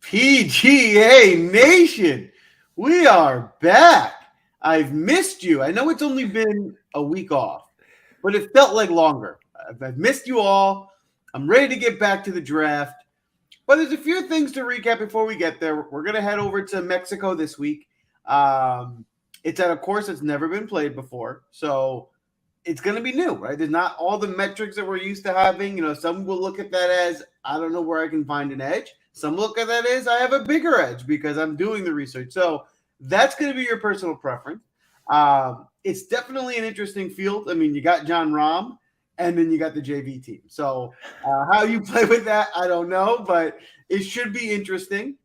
PGA Nation, we are back. I've missed you. I know it's only been a week off, but it felt like longer. I've missed you all. I'm ready to get back to the draft, but there's a few things to recap before we get there. We're going to head over to Mexico this week. It's at a course that's never been played before, so it's going to be new, right? There's not all the metrics that we're used to having. Some will look at that as, I don't know where I can find an edge. Some look at that as, I have a bigger edge because I'm doing the research. So that's going to be your personal preference. It's definitely an interesting field. I mean, you got John Rahm, and then you got the JV team. So how you play with that, I don't know, but it should be interesting.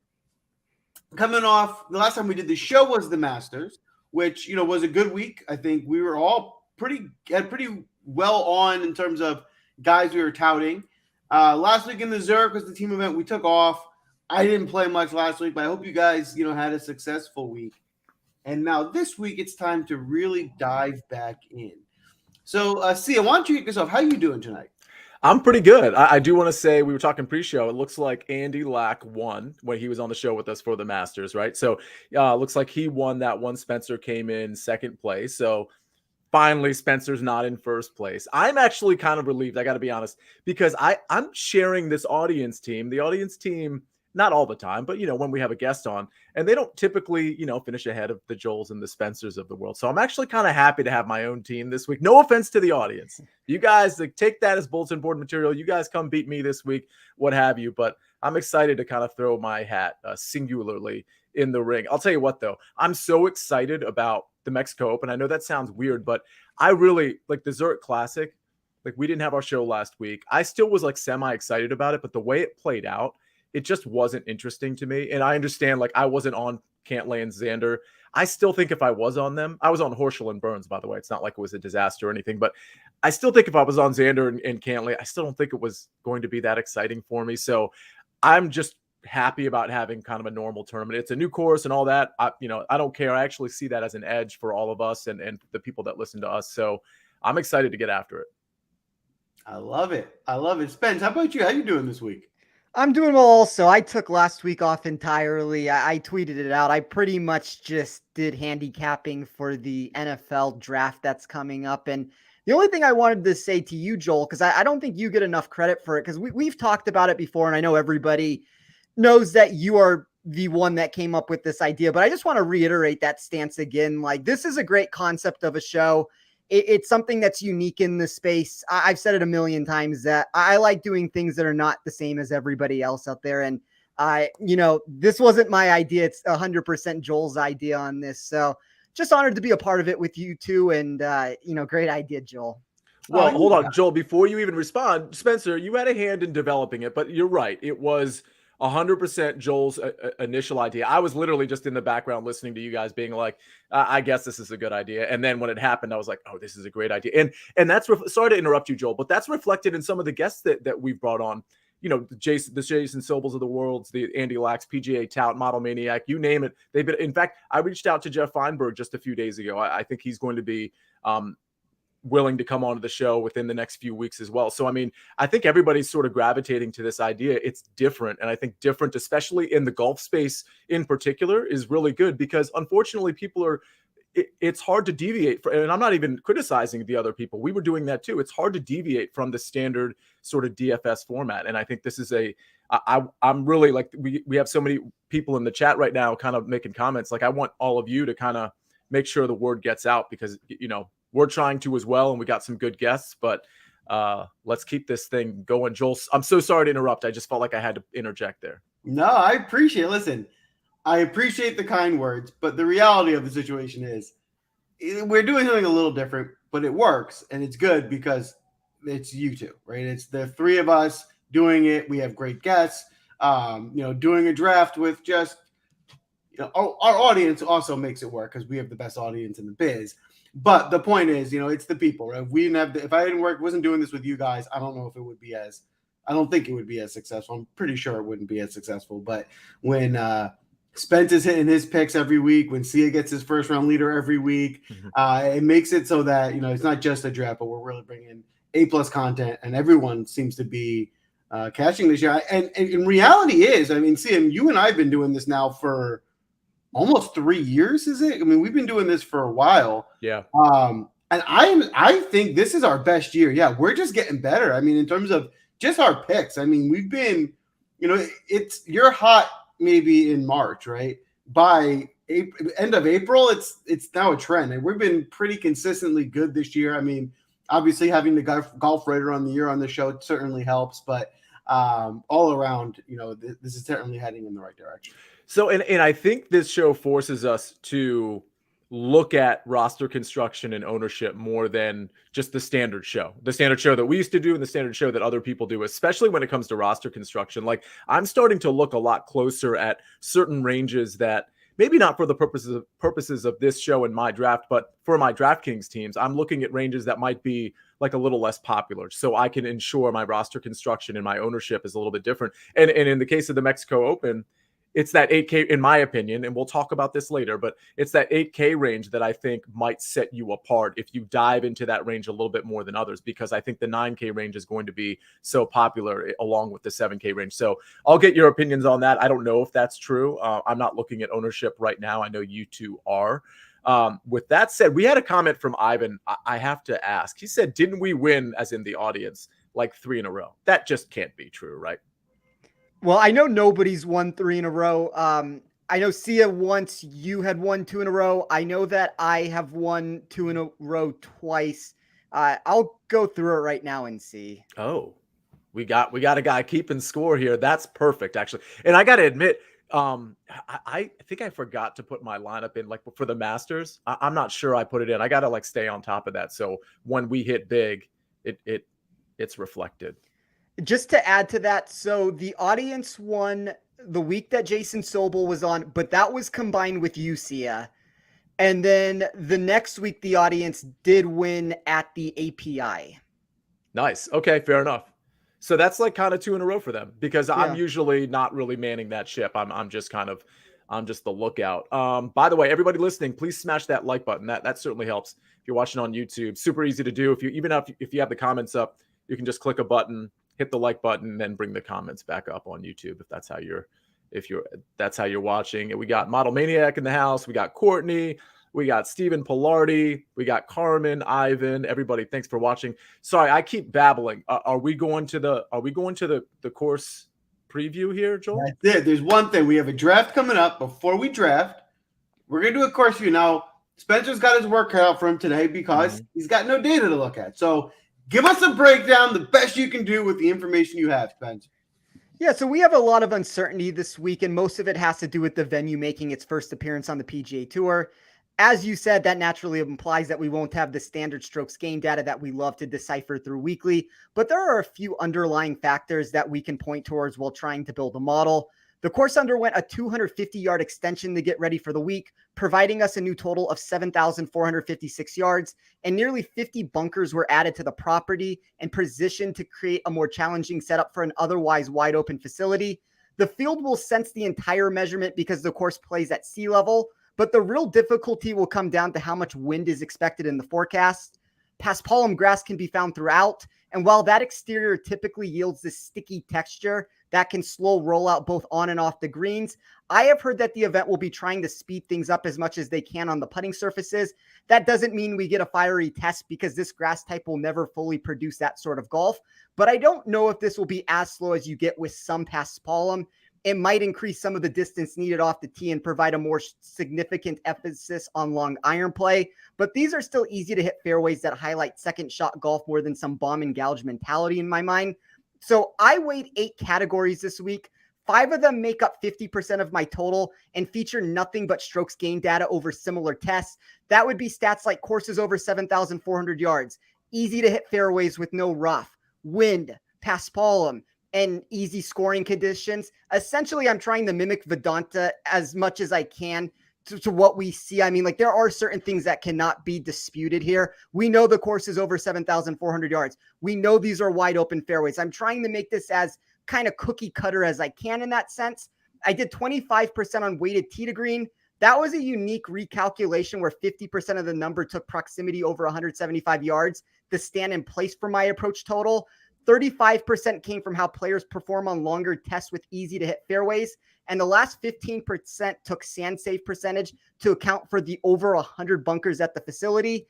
Coming off, the last time we did the show was the Masters, which, was a good week. I think we were all pretty well on in terms of guys we were touting. Last week in the Zurich was the team event. We took off. I didn't play much last week, but I hope you guys, had a successful week. And now this week, it's time to really dive back in. So, Sia, why don't you kick us off? How are you doing tonight? I'm pretty good. I do want to say, we were talking pre-show. It looks like Andy Lack won when he was on the show with us for the Masters, right? So, looks like he won that one. Spencer came in second place. So, finally, Spencer's not in first place. I'm actually kind of relieved, I got to be honest, because I'm sharing this audience team. The audience team, not all the time, but, when we have a guest on, and they don't typically, finish ahead of the Joels and the Spencers of the world. So I'm actually kind of happy to have my own team this week. No offense to the audience. You guys take that as bulletin board material. You guys come beat me this week, what have you. But I'm excited to kind of throw my hat singularly in the ring. I'll tell you what, though, I'm so excited about the Mexico Open. I know that sounds weird, but I really like the Zurich Classic. Like, we didn't have our show last week. I still was like semi-excited about it, but the way it played out, it just wasn't interesting to me. And I understand, like, I wasn't on Cantlay and Xander. I still think if I was on them, I was on Horschel and Burns, by the way. It's not like it was a disaster or anything, but I still think if I was on Xander and Cantlay, I still don't think it was going to be that exciting for me. So I'm just happy about having kind of a normal tournament. It's a new course and all that. I don't care. I actually see that as an edge for all of us and the people that listen to us. So I'm excited to get after it. I love it. Spence, how about you? How you doing this week? I'm doing well also. I took last week off entirely. I tweeted it out. I pretty much just did handicapping for the NFL draft that's coming up. And the only thing I wanted to say to you, Joel, because I don't think you get enough credit for it, because we've talked about it before, and I know everybody knows that you are the one that came up with this idea, but I just want to reiterate that stance again. Like, this is a great concept of a show. It's something that's unique in the space. I've said it a million times that I like doing things that are not the same as everybody else out there. And this wasn't my idea. It's 100% Joel's idea on this. So just honored to be a part of it with you too. And, great idea, Joel. Well, hold on, Joel, before you even respond, Spencer, you had a hand in developing it, but you're right. It was 100% Joel's initial idea. I was literally just in the background listening to you guys being like, I guess this is a good idea. And then when it happened, I was like, oh, this is a great idea. And that's, sorry to interrupt you, Joel, but that's reflected in some of the guests that we've brought on, the Jason Sobels of the world, the Andy Lax, PGA tout, Model Maniac, you name it. They've been, in fact, I reached out to Geoff Fienberg just a few days ago. I think he's going to be, willing to come onto the show within the next few weeks as well. So, I mean, I think everybody's sort of gravitating to this idea. It's different. And I think different, especially in the golf space in particular, is really good because unfortunately it's hard to deviate from, and I'm not even criticizing the other people. We were doing that too. It's hard to deviate from the standard sort of DFS format. And I think this is I'm really like, we have so many people in the chat right now kind of making comments. Like, I want all of you to kind of make sure the word gets out because, we're trying to as well, and we got some good guests, but let's keep this thing going. Joel, I'm so sorry to interrupt. I just felt like I had to interject there. No, I appreciate it. Listen, I appreciate the kind words, but the reality of the situation is we're doing something a little different, but it works, and it's good because it's you two, right? It's the three of us doing it. We have great guests, doing a draft with just, our audience also makes it work because we have the best audience in the biz. But the point is, it's the people, right? If I wasn't doing this with you guys, I don't know if it would be I don't think it would be as successful. I'm pretty sure it wouldn't be as successful. But when Spence is hitting his picks every week, when Sia gets his first round leader every week, it makes it so that, it's not just a draft, but we're really bringing A+ content, and everyone seems to be cashing this year. And in reality is, I mean, Sia, you and I have been doing this now for almost 3 years, is it? I mean, we've been doing this for a while. Yeah. And I think this is our best year. Yeah, we're just getting better. I mean, in terms of just our picks. I mean, we've been, you're hot maybe in March, right? By end of April, it's now a trend. And we've been pretty consistently good this year. I mean, obviously having the golf writer on the year on the show certainly helps, but all around, this is certainly heading in the right direction. So, and I think this show forces us to look at roster construction and ownership more than just the standard show that we used to do and the standard show that other people do, especially when it comes to roster construction. Like, I'm starting to look a lot closer at certain ranges that maybe not for the purposes of this show and my draft, but for my DraftKings teams, I'm looking at ranges that might be like a little less popular, so I can ensure my roster construction and my ownership is a little bit different. And in the case of the Mexico Open, it's that 8K, in my opinion, and we'll talk about this later, but it's that 8K range that I think might set you apart if you dive into that range a little bit more than others, because I think the 9K range is going to be so popular along with the 7K range. So I'll get your opinions on that. I don't know if that's true. I'm not looking at ownership right now. I know you two are. With that said, we had a comment from Ivan. I have to ask. He said, didn't we win, as in the audience, like 3 in a row? That just can't be true, right? Well, I know nobody's won 3 in a row. I know Sia once, you had won 2 in a row. I know that I have won 2 in a row twice. I'll go through it right now and see. Oh, we got a guy keeping score here. That's perfect, actually. And I got to admit, I think I forgot to put my lineup in, like, for the Masters. I'm not sure I put it in. I got to stay on top of that. So when we hit big, it's reflected. Just to add to that, so the audience won the week that Jason Sobel was on, but that was combined with you, Sia. And then the next week, the audience did win at the API. Nice. Okay, fair enough. So that's like kind of 2 in a row for them, because I'm usually not really manning that ship. I'm just the lookout. By the way, everybody listening, please smash that like button. That certainly helps. If you're watching on YouTube, super easy to do. If you have the comments up, you can just click a button, hit the like button, and then bring the comments back up on YouTube if that's how you're watching. And we got Model Maniac in the house. We got Courtney. We got Stephen Pilardi. We got Carmen, Ivan. Everybody, thanks for watching. Sorry, I keep babbling. Are we going to the course preview here, Joel? That's it. There's one thing. We have a draft coming up. Before we draft, we're gonna do a course review. Now, Spencer's got his work cut out for him today because he's got no data to look at. So give us a breakdown, the best you can do with the information you have, Spencer. Yeah, so we have a lot of uncertainty this week, and most of it has to do with the venue making its first appearance on the PGA Tour. As you said, that naturally implies that we won't have the standard strokes gain data that we love to decipher through weekly, but there are a few underlying factors that we can point towards while trying to build a model. The course underwent a 250-yard extension to get ready for the week, providing us a new total of 7,456 yards, and nearly 50 bunkers were added to the property and positioned to create a more challenging setup for an otherwise wide-open facility. The field will sense the entire measurement because the course plays at sea level, but the real difficulty will come down to how much wind is expected in the forecast. Paspalum grass can be found throughout, and while that exterior typically yields this sticky texture that can slow rollout both on and off the greens, I have heard that the event will be trying to speed things up as much as they can on the putting surfaces. That doesn't mean we get a fiery test because this grass type will never fully produce that sort of golf, but I don't know if this will be as slow as you get with some Paspalum. It might increase some of the distance needed off the tee and provide a more significant emphasis on long iron play. But these are still easy to hit fairways that highlight second shot golf more than some bomb and gouge mentality in my mind. So I weighed 8 categories this week. 5 of them make up 50% of my total and feature nothing but strokes gain data over similar tests. That would be stats like courses over 7,400 yards, easy to hit fairways with no rough, wind, Paspalum, and easy scoring conditions. Essentially, I'm trying to mimic Vedanta as much as I can to what we see. I mean, like, there are certain things that cannot be disputed here. We know the course is over 7,400 yards. We know these are wide open fairways. I'm trying to make this as kind of cookie cutter as I can in that sense. I did 25% on weighted tee to green. That was a unique recalculation where 50% of the number took proximity over 175 yards to stand in place for my approach total. 35% came from how players perform on longer tests with easy to hit fairways. And the last 15% took sand save percentage to account for the over 100 bunkers at the facility.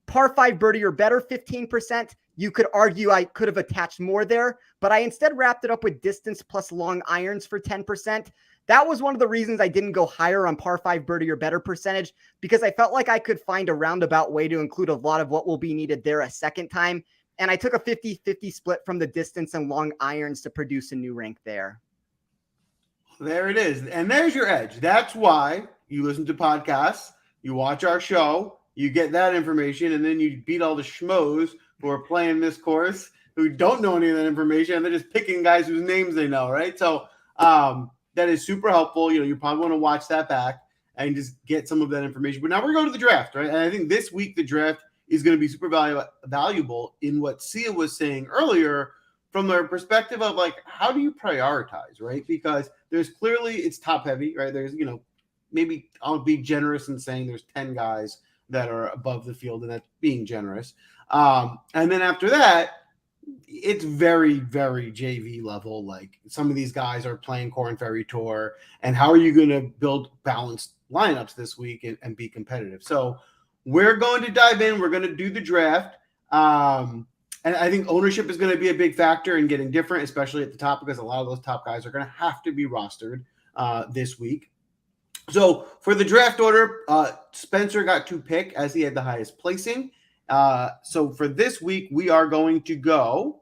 Par 5 birdie or better, 15%. You could argue I could have attached more there, but I instead wrapped it up with distance plus long irons for 10%. That was one of the reasons I didn't go higher on par 5 birdie or better percentage, because I felt like I could find a roundabout way to include a lot of what will be needed there a second time. And I took a 50-50 split from the distance and long irons to produce a new rank there. There it is. And there's your edge. That's why you listen to podcasts, you watch our show, you get that information, and then you beat all the schmoes who are playing this course who don't know any of that information, and they're just picking guys whose names they know, right? So that is super helpful. You probably want to watch that back and just get some of that information. But now we're going to the draft, right? And I think this week the draft is going to be super valuable in what Sia was saying earlier from their perspective of like, how do you prioritize, right? Because there's clearly, it's top heavy, right? There's, maybe I'll be generous in saying there's 10 guys that are above the field, and that's being generous. And then after that, it's very, very JV level. Like some of these guys are playing Corn Ferry Tour, and how are you going to build balanced lineups this week and be competitive? So we're going to dive in. We're going to do the draft. And I think ownership is going to be a big factor in getting different, especially at the top, because a lot of those top guys are going to have to be rostered this week. So for the draft order, Spencer got to pick as he had the highest placing. So for this week, we are going to go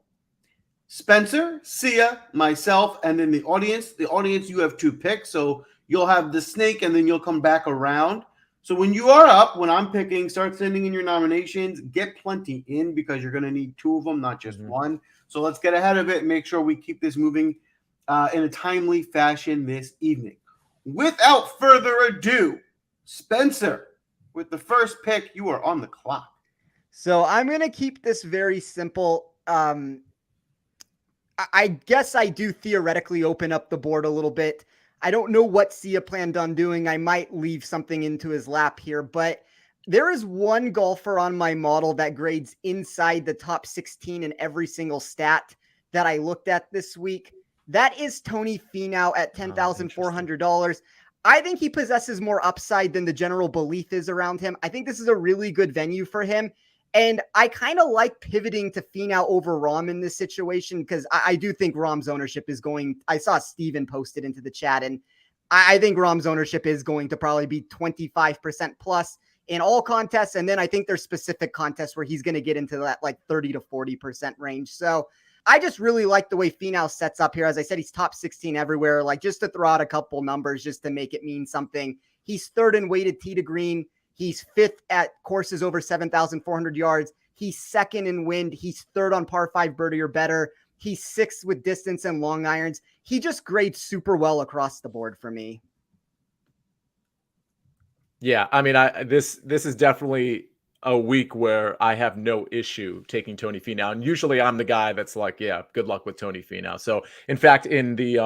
Spencer, Sia, myself, and then the audience. The audience, you have 2 picks. So you'll have the snake, and then you'll come back around. So when you are up, when I'm picking, start sending in your nominations. Get plenty in because you're going to need 2 of them, not just one. So let's get ahead of it and make sure we keep this moving in a timely fashion this evening. Without further ado, Spencer, with the first pick, you are on the clock. So I'm going to keep this very simple. I guess I do theoretically open up the board a little bit. I don't know what Sia planned on doing. I might leave something into his lap here, but there is one golfer on my model that grades inside the top 16 in every single stat that I looked at this week. That is Tony Fenow at $10,400. I think he possesses more upside than the general belief is around him. I think this is a really good venue for him. And I kind of like pivoting to Fenow over Rahm in this situation because I do think Rahm's ownership is going. I saw Steven post it into the chat, and I think Rahm's ownership is going to probably be 25% plus in all contests. And then I think there's specific contests where he's going to get into that like 30 to 40% range. So I just really like the way Fenow sets up here. As I said, he's top 16 everywhere. Like just to throw out a couple numbers just to make it mean something. He's 3rd in weighted tee to green. He's 5th at courses over 7,400 yards. He's 2nd in wind. He's 3rd on par 5 birdie or better. He's 6th with distance and long irons. He just grades super well across the board for me. Yeah, I mean, this is definitely a week where I have no issue taking Tony Fenow, and usually I'm the guy that's like, yeah, good luck with Tony Fenow. So, in fact, in the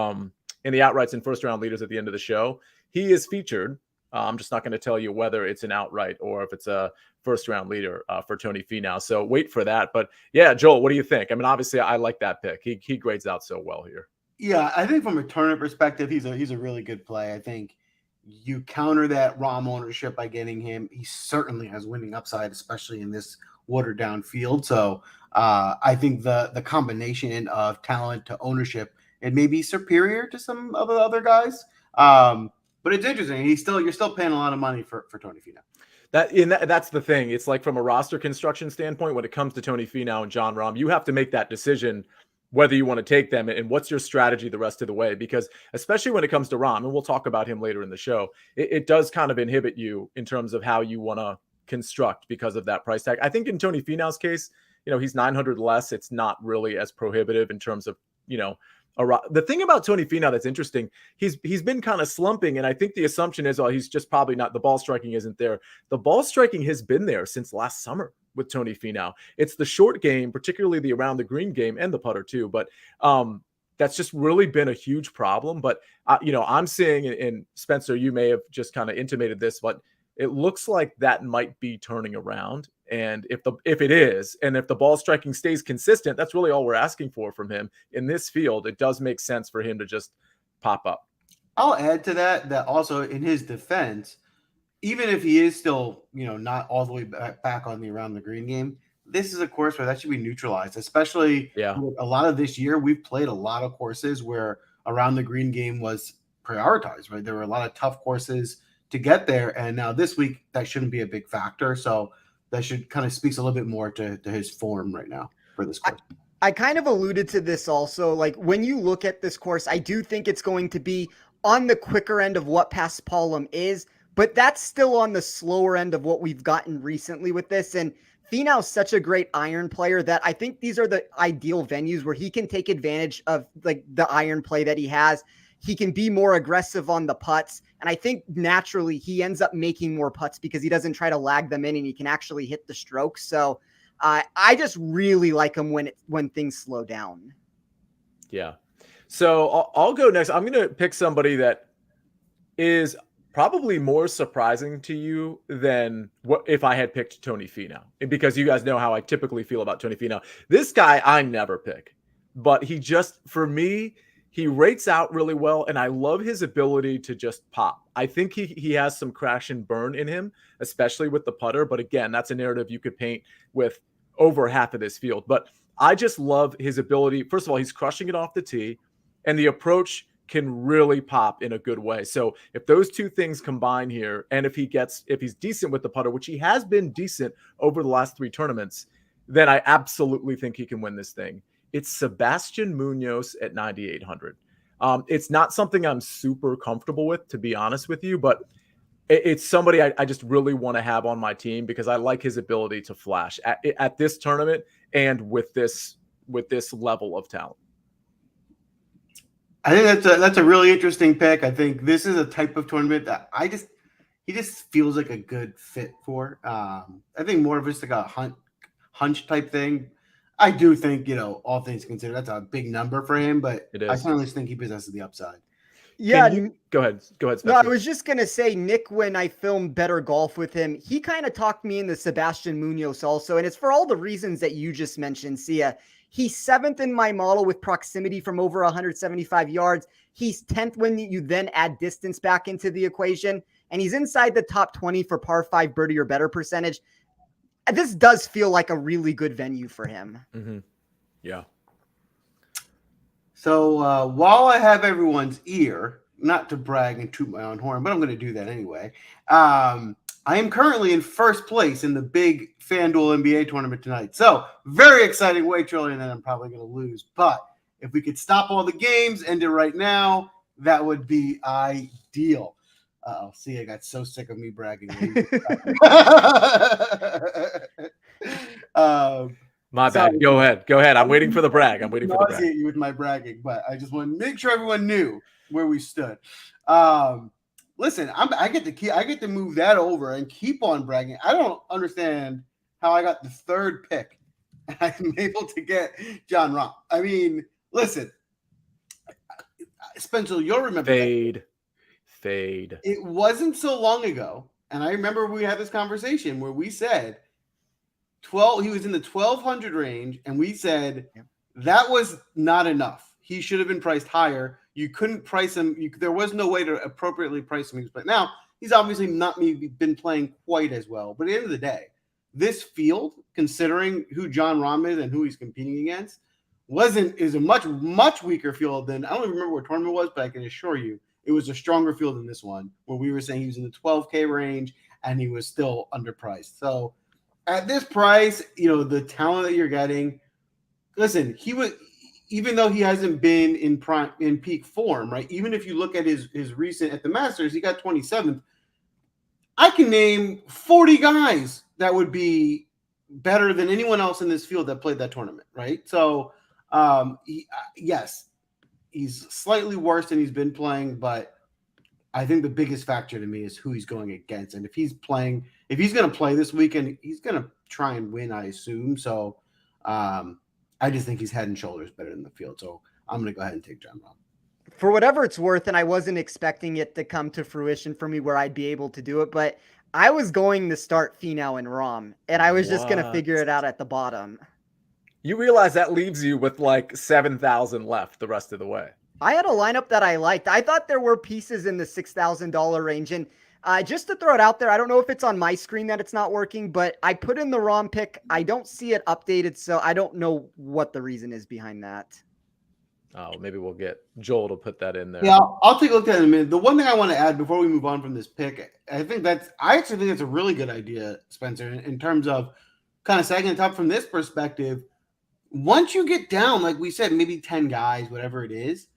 outrights and first round leaders at the end of the show, he is featured. I'm just not going to tell you whether it's an outright or if it's a first round leader for Tony Fenow. So wait for that. But yeah, Joel, what do you think? I mean, obviously, I like that pick. He grades out so well here. Yeah, I think from a tournament perspective, he's a really good play. I think you counter that Rahm ownership by getting him. He certainly has winning upside, especially in this watered down field. So I think the combination of talent to ownership, it may be superior to some of the other guys. But it's interesting. You're still paying a lot of money for Tony Fenow. That's the thing. It's like from a roster construction standpoint, when it comes to Tony Fenow and Jon Rahm, you have to make that decision whether you want to take them and what's your strategy the rest of the way. Because especially when it comes to Rahm, and we'll talk about him later in the show, it does kind of inhibit you in terms of how you want to construct because of that price tag. I think in Tony Finau's case, he's 900 less. It's not really as prohibitive in terms of, the thing about Tony Fenow that's interesting, he's been kind of slumping, and I think the assumption is, he's just probably not, the ball striking isn't there. The ball striking has been there since last summer with Tony Fenow. It's the short game, particularly the around the green game and the putter too, but that's just really been a huge problem. But I'm seeing, and Spencer, you may have just kind of intimated this, but it looks like that might be turning around. And if it is, and if the ball striking stays consistent, that's really all we're asking for from him in this field. It does make sense for him to just pop up. I'll add to that also in his defense, even if he is still, not all the way back on the around the green game, this is a course where that should be neutralized, especially with a lot of this year. We've played a lot of courses where around the green game was prioritized, right? There were a lot of tough courses to get there. And now this week, that shouldn't be a big factor. So that should kind of speaks a little bit more to his form right now for this course. I kind of alluded to this also. Like when you look at this course, I do think it's going to be on the quicker end of what Paspalum is, but that's still on the slower end of what we've gotten recently with this. And Fenow's such a great iron player that I think these are the ideal venues where he can take advantage of like the iron play that he has. He can be more aggressive on the putts. And I think naturally he ends up making more putts because he doesn't try to lag them in and he can actually hit the strokes. So I just really like him when things slow down. Yeah. So I'll go next. I'm going to pick somebody that is probably more surprising to you than what if I had picked Tony Feno, because you guys know how I typically feel about Tony Feno. This guy I never pick, but he just, for me, he rates out really well, and I love his ability to just pop. I think he has some crash and burn in him, especially with the putter. But again, that's a narrative you could paint with over half of this field. But I just love his ability. First of all, he's crushing it off the tee, and the approach can really pop in a good way. So if those two things combine here, and if he's decent with the putter, which he has been decent over the last 3 tournaments, then I absolutely think he can win this thing. It's Sebastian Munoz at 9,800. It's not something I'm super comfortable with, to be honest with you, but it's somebody I just really want to have on my team because I like his ability to flash at this tournament and with this level of talent. I think that's a really interesting pick. I think this is a type of tournament that he just feels like a good fit for. I think more of just like a hunch type thing. I do think, all things considered, that's a big number for him, but I certainly think he possesses the upside. Yeah. Go ahead, Spencer. No, I was just going to say, Nick, when I filmed Better Golf with him, he kind of talked me into Sebastian Munoz also, and it's for all the reasons that you just mentioned, Sia. He's 7th in my model with proximity from over 175 yards. He's 10th when you then add distance back into the equation, and he's inside the top 20 for par 5 birdie or better percentage. This does feel like a really good venue for him. Mm-hmm. Yeah. So while I have everyone's ear, not to brag and toot my own horn, but I'm going to do that anyway. I am currently in first place in the big FanDuel NBA tournament tonight. So very exciting, way too early, and then I'm probably going to lose. But if we could stop all the games, end it right now, that would be ideal. See, I got so sick of me bragging. My bad. Go ahead. I'm waiting for the brag. I'm waiting for the brag. You with my bragging, but I just want to make sure everyone knew where we stood. Listen, I get to move that over and keep on bragging. I don't understand how I got the 3rd pick and I'm able to get Jon Rahm. I mean, listen, Spencer, you'll remember Fade. It wasn't so long ago, and I remember we had this conversation where we said he was in the 1,200 range, and we said that was not enough. He should have been priced higher. You couldn't price him. There was no way to appropriately price him. But now he's obviously not been playing quite as well. But at the end of the day, this field, considering who Jon Rahm is and who he's competing against, is a much, much weaker field than, I don't even remember what tournament it was, but I can assure you it was a stronger field than this one, where we were saying he was in the 12K range and he was still underpriced. So at this price, the talent that you're getting, listen, even though he hasn't been in peak form, right? Even if you look at his recent at the Masters, he got 27th. I can name 40 guys that would be better than anyone else in this field that played that tournament, right? So, yes, he's slightly worse than he's been playing, but I think the biggest factor to me is who he's going against. And if he's going to play this weekend, he's going to try and win, I assume. So I just think he's head and shoulders better than the field. So I'm going to go ahead and take Jon Rahm. For whatever it's worth, and I wasn't expecting it to come to fruition for me where I'd be able to do it, but I was going to start Fenow and Rom, and I was just going to figure it out at the bottom. You realize that leaves you with like 7,000 left the rest of the way. I had a lineup that I liked. I thought there were pieces in the $6,000 range. And just to throw it out there, I don't know if it's on my screen that it's not working, but I put in the Rom pick. I don't see it updated, so I don't know what the reason is behind that. Oh, maybe we'll get Joel to put that in there. Yeah, I'll take a look at it in a minute. The one thing I want to add before we move on from this pick, I actually think it's a really good idea, Spencer, in terms of kind of second it up from this perspective. Once you get down, like we said, maybe 10 guys, whatever it is,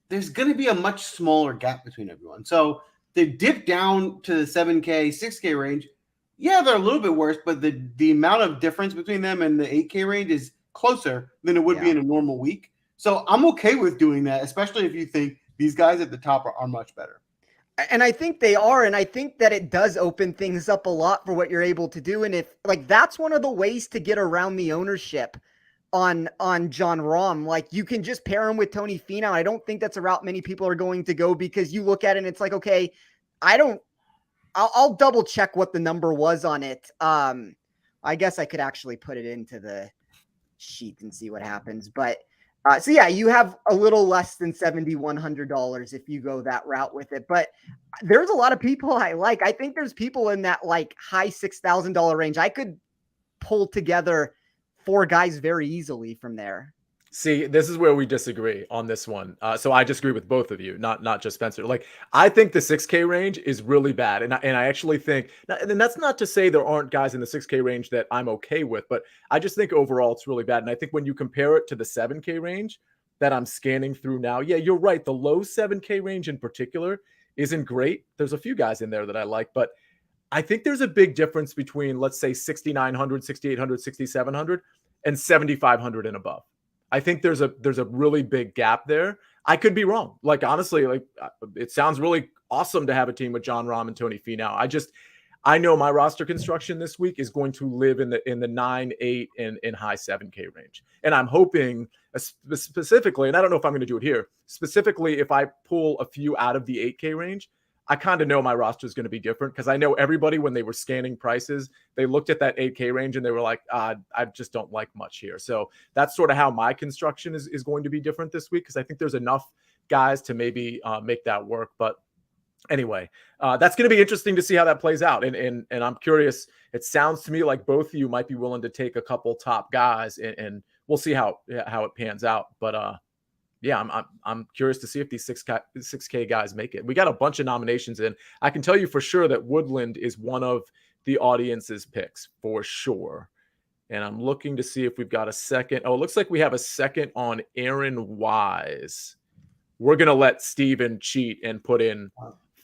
there's going to be a much smaller gap between everyone. So they dip down to the 7K, 6K range. Yeah, they're a little bit worse, but the amount of difference between them and the 8K range is closer than it would be in a normal week. So I'm okay with doing that, especially if you think these guys at the top are much better. And I think they are, and I think that it does open things up a lot for what you're able to do. And if that's one of the ways to get around the ownership on Jon Rahm, like you can just pair him with Tony Finau. I don't think that's a route many people are going to go, because you look at it and it's like, okay, I'll double check what the number was on it. I guess I could actually put it into the sheet and see what happens, but so yeah, you have a little less than $7,100 if you go that route with it. But there's a lot of people I like. I think there's people in that like high $6,000 range. I could pull together 4 guys very easily from there. See, this is where we disagree on this one. So I disagree with both of you, not just Spencer. Like, I think the 6K range is really bad. And I actually think, and that's not to say there aren't guys in the 6K range that I'm okay with, but I just think overall it's really bad. And I think when you compare it to the 7K range that I'm scanning through now, yeah, you're right. The low 7K range in particular isn't great. There's a few guys in there that I like, but I think there's a big difference between, let's say, 6,900, 6,800, 6,700 and 7,500 and above. I think there's a really big gap there. I could be wrong. Like, honestly, like it sounds really awesome to have a team with Jon Rahm and Tony Finau. I know my roster construction this week is going to live in the 9, 8, and high 7K range. And I'm hoping specifically, and I don't know if I'm going to do it here, specifically if I pull a few out of the 8K range, I kind of know my roster is going to be different, because I know everybody, when they were scanning prices, they looked at that 8K range and they were like, I just don't like much here. So that's sort of how my construction is going to be different this week, because I think there's enough guys to maybe make that work. But anyway, that's going to be interesting to see how that plays out. And I'm curious. It sounds to me like both of you might be willing to take a couple top guys, and we'll see how it pans out. But yeah, I'm curious to see if these 6K guys make it. We got a bunch of nominations in. I can tell you for sure that Woodland is one of the audience's picks for sure. And I'm looking to see if we've got a second. Oh, it looks like we have a second on Aaron Wise. We're going to let Steven cheat and put in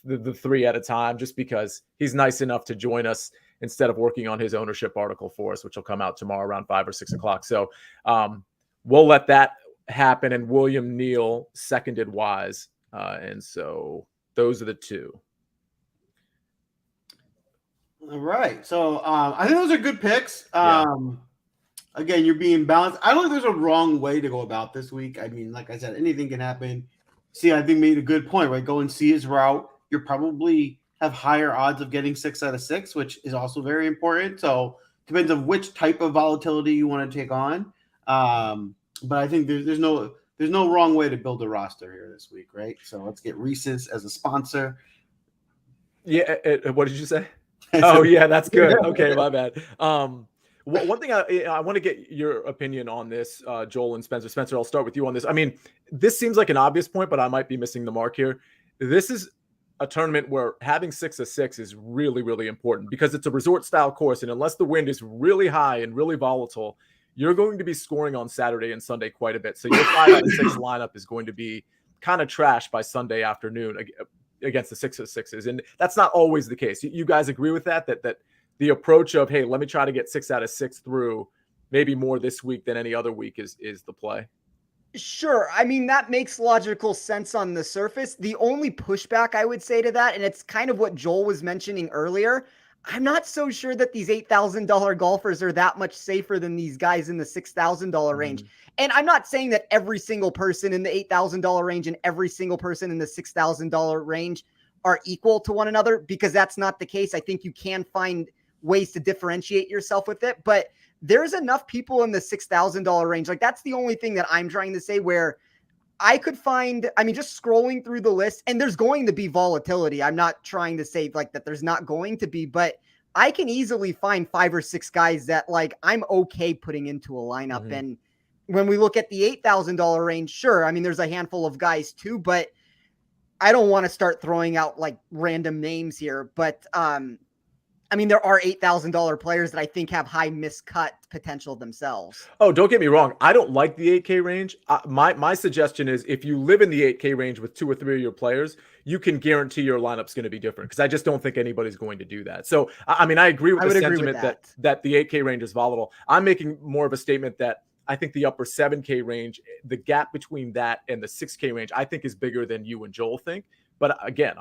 the 3 at a time, just because he's nice enough to join us instead of working on his ownership article for us, which will come out tomorrow around 5 or 6 o'clock. So we'll let that happen. And William Neal seconded Wise, and so those are the 2. All right, so I think those are good picks. Again, you're being balanced. I don't think there's a wrong way to go about this week. I mean, like I said, anything can happen. See, I think made a good point, right? Go and see his route. You'll probably have higher odds of getting 6 out of 6, which is also very important. So depends on which type of volatility you want to take on. But I think there's no wrong way to build a roster here this week, right? So let's get Reese's as a sponsor. Yeah, what did you say? Oh, yeah, that's good. Okay, my bad. One thing I want to get your opinion on this, Joel and Spencer. Spencer, I'll start with you on this. I mean, this seems like an obvious point, but I might be missing the mark here. This is a tournament where having 6 of 6 is really, really important, because it's a resort-style course, and unless the wind is really high and really volatile, you're going to be scoring on Saturday and Sunday quite a bit. So your 5 out of 6 lineup is going to be kind of trash by Sunday afternoon against the 6 of 6s. And that's not always the case. You guys agree with that the approach of, hey, let me try to get 6 out of 6 through maybe more this week than any other week is the play? Sure. I mean, that makes logical sense on the surface. The only pushback I would say to that, and it's kind of what Joel was mentioning earlier, I'm not so sure that these $8,000 golfers are that much safer than these guys in the $6,000 range. And I'm not saying that every single person in the $8,000 range and every single person in the $6,000 range are equal to one another, because that's not the case. I think you can find ways to differentiate yourself with it, but there's enough people in the $6,000 range. Like, that's the only thing that I'm trying to say, where I could find, I mean, just scrolling through the list, and there's going to be volatility. I'm not trying to say like that there's not going to be, but I can easily find 5 or 6 guys that like I'm okay putting into a lineup. And when we look at the $8,000 range, sure, I mean, there's a handful of guys too, but I don't want to start throwing out like random names here. But I mean, there are $8,000 players that I think have high miscut potential themselves. Oh, don't get me wrong. I don't like the 8K range. My suggestion is, if you live in the 8K range with 2 or 3 of your players, you can guarantee your lineup's going to be different, because I just don't think anybody's going to do that. So, I mean, I agree with the sentiment that the 8K range is volatile. I'm making more of a statement that I think the upper 7K range, the gap between that and the 6K range, I think is bigger than you and Joel think. But again,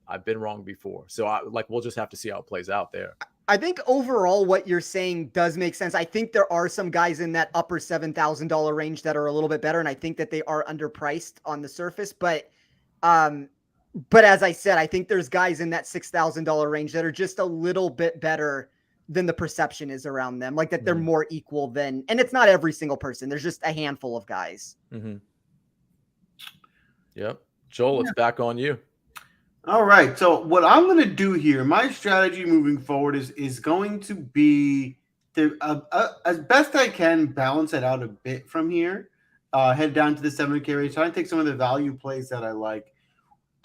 I've been wrong before. So we'll just have to see how it plays out there. I think overall what you're saying does make sense. I think there are some guys in that upper $7,000 range that are a little bit better, and I think that they are underpriced on the surface. But as I said, I think there's guys in that $6,000 range that are just a little bit better than the perception is around them. Like that they're more equal than, and it's not every single person. There's just a handful of guys. Yep. Joel, it's back on you. All right. So what I'm going to do here, my strategy moving forward is going to be to, as best I can, balance it out a bit from here. Head down to the 7K range. Try and take some of the value plays that I like.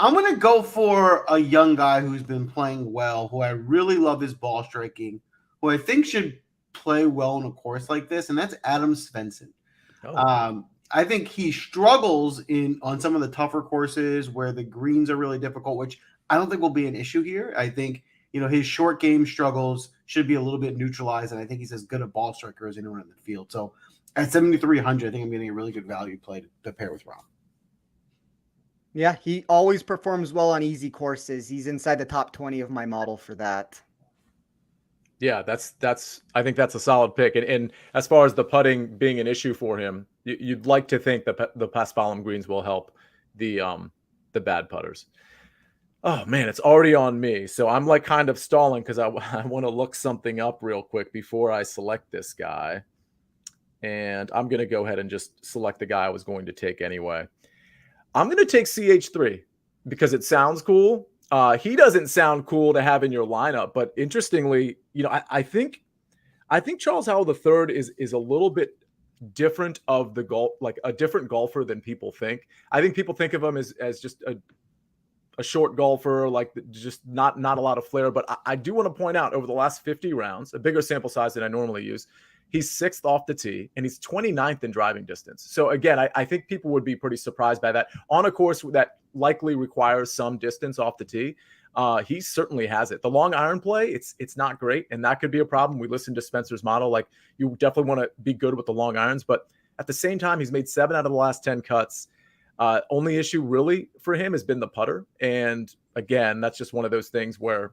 I'm going to go for a young guy who's been playing well, who I really love his ball striking, who I think should play well in a course like this, and that's Adam Svensson. I think he struggles on some of the tougher courses where the greens are really difficult, which I don't think will be an issue here. I think, his short game struggles should be a little bit neutralized, and I think he's as good a ball striker as anyone in the field. So at 7,300, I think I'm getting a really good value play to pair with Rom. Yeah, he always performs well on easy courses. He's inside the top 20 of my model for that. Yeah, I think that's a solid pick. And as far as the putting being an issue for him, you'd like to think that the paspalum greens will help the bad putters. Oh man, it's already on me. So I'm like kind of stalling because I want to look something up real quick before I select this guy. And I'm going to go ahead and just select the guy I was going to take anyway. I'm going to take CH3 because it sounds cool. He doesn't sound cool to have in your lineup, but interestingly, I think Charles Howell III is a little bit different of the golf, like a different golfer than people think. I think people think of him as just a short golfer, like just not a lot of flair. But I do want to point out, over the last 50 rounds, a bigger sample size than I normally use, he's 6th off the tee and he's 29th in driving distance. So again, I think people would be pretty surprised by that on a course that likely requires some distance off the tee. He certainly has it. The long iron play, it's not great, and that could be a problem. We listened to Spencer's model. Like, you definitely want to be good with the long irons, but at the same time, he's made 7 out of the last 10 cuts. Only issue really for him has been the putter. And again, that's just one of those things where,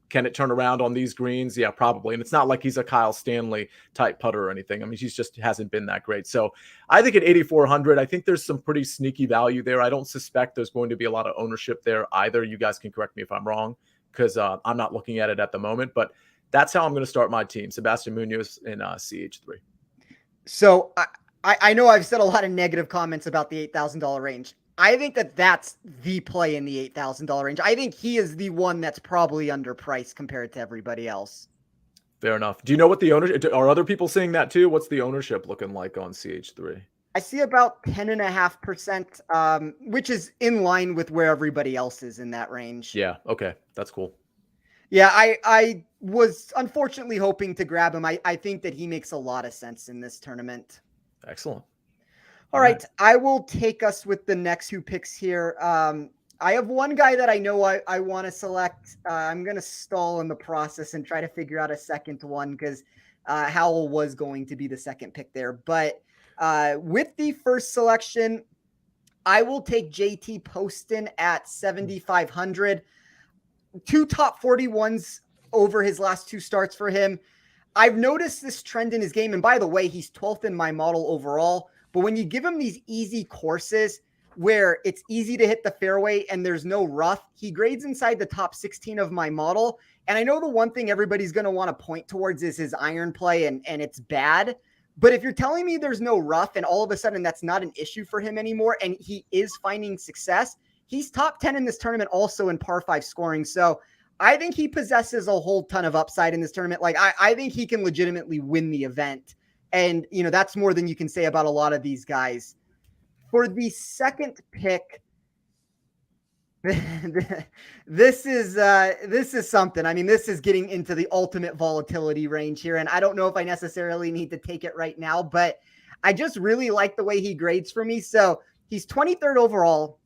can it turn around on these greens? Yeah, probably. And it's not like he's a Kyle Stanley type putter or anything. I mean, he's just hasn't been that great. So I think at 8,400, I think there's some pretty sneaky value there. I don't suspect there's going to be a lot of ownership there either. You guys can correct me if I'm wrong, because I'm not looking at it at the moment. But that's how I'm going to start my team: Sebastian Munoz and CH3. So I know I've said a lot of negative comments about the $8,000 range. I think that's the play in the $8,000 range. I think he is the one that's probably underpriced compared to everybody else. Fair enough. Do you know what the ownership, are other people seeing that too? What's the ownership looking like on CH3? I see about 10.5%, which is in line with where everybody else is in that range. Yeah. Okay. That's cool. Yeah. I was unfortunately hoping to grab him. I think that he makes a lot of sense in this tournament. Excellent. All right. I will take us with the next 2 picks here. I have one guy that I know I want to select. I'm going to stall in the process and try to figure out a second one, because Howell was going to be the second pick there. But with the first selection, I will take JT Poston at 7,500. 2 top 41s over his last 2 starts for him. I've noticed this trend in his game. And by the way, he's 12th in my model overall. But when you give him these easy courses, where it's easy to hit the fairway and there's no rough. He grades inside the top 16 of my model. And I know the one thing everybody's going to want to point towards is his iron play, and it's bad. But if you're telling me there's no rough and all of a sudden that's not an issue for him anymore and he is finding success, he's top 10 in this tournament also in par 5 scoring. So I think he possesses a whole ton of upside in this tournament. Like I think he can legitimately win the event. And, you know, that's more than you can say about a lot of these guys. For the second pick, this is something. I mean, this is getting into the ultimate volatility range here. And I don't know if I necessarily need to take it right now, but I just really like the way he grades for me. So he's 23rd overall.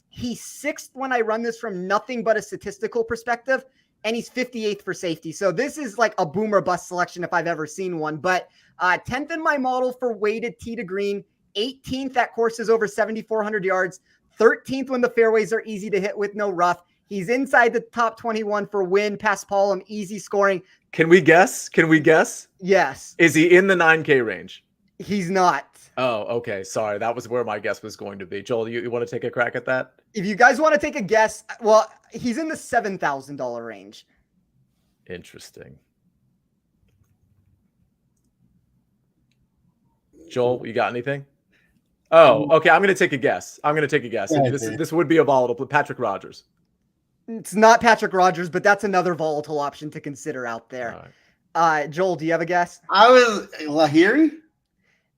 He's 6th when I run this from nothing but a statistical perspective, and he's 58th for safety. So this is like a boom or bust selection if I've ever seen one. But 10th in my model for weighted tee to green, 18th at courses over 7,400 yards, 13th when the fairways are easy to hit with no rough. He's inside the top 21 for win, past Paulum, easy scoring. Can we guess? Yes. Is he in the 9K range? He's not. Oh, okay. Sorry. That was where my guess was going to be. Joel, you want to take a crack at that? If you guys want to take a guess, well, he's in the $7,000 range. Interesting. Joel, you got anything? Oh, okay. I'm going to take a guess. Yeah, This would be a volatile. Patrick Rogers. It's not Patrick Rogers, but that's another volatile option to consider out there. Right. Joel, do you have a guess? I was Lahiri.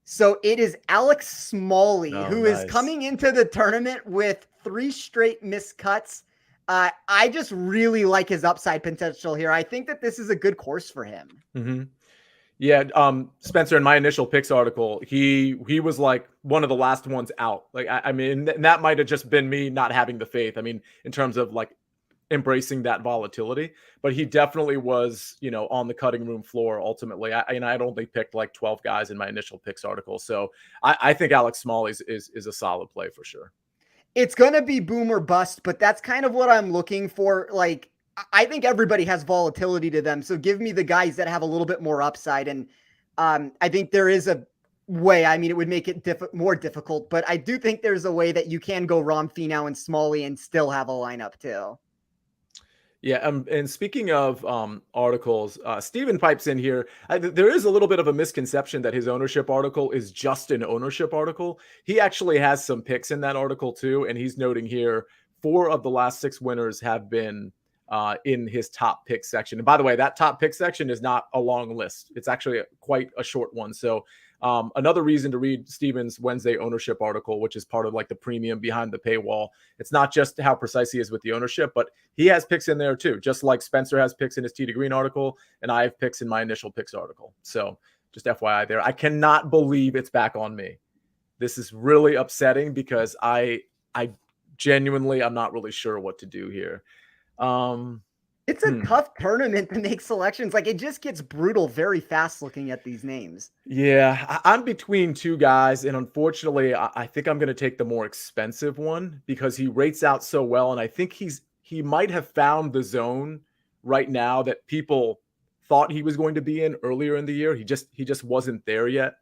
So it is Alex Smalley, who nice. is coming into the tournament with 3 straight missed cuts. I just really like his upside potential here. I think that this is a good course for him. Mm-hmm. Yeah, Spencer, in my initial picks article, he was like one of the last ones out. Like, I mean, that might have just been me not having the faith. I mean, in terms of like embracing that volatility, but he definitely was, you know, on the cutting room floor ultimately. I'd only picked like 12 guys in my initial picks article. So I think Alex Smalley is a solid play for sure. It's going to be boom or bust, but that's kind of what I'm looking for. Like, I think everybody has volatility to them. So give me the guys that have a little bit more upside. And I think there is a way. I mean, it would make it more difficult, but I do think there's a way that you can go Rom, Fenow, and Smalley and still have a lineup too. Yeah, and speaking of articles, Steven pipes in here. There is a little bit of a misconception that his ownership article is just an ownership article. He actually has some picks in that article too, and he's noting here 4 of the last 6 winners have been in his top pick section. And by the way, that top pick section is not a long list. It's actually quite a short one. So another reason to read Steven's Wednesday ownership article, which is part of like the premium behind the paywall. It's not just how precise he is with the ownership, but he has picks in there too, just like Spencer has picks in his Tee to Green article, and I have picks in my initial picks article. So just FYI there. I cannot believe it's back on me. This is really upsetting because I genuinely, I'm not really sure what to do here. It's a tough tournament to make selections. Like, it just gets brutal very fast looking at these names. Yeah, I'm between 2 guys, and unfortunately, I think I'm going to take the more expensive one because he rates out so well, and I think he might have found the zone right now that people thought he was going to be in earlier in the year. He just wasn't there yet.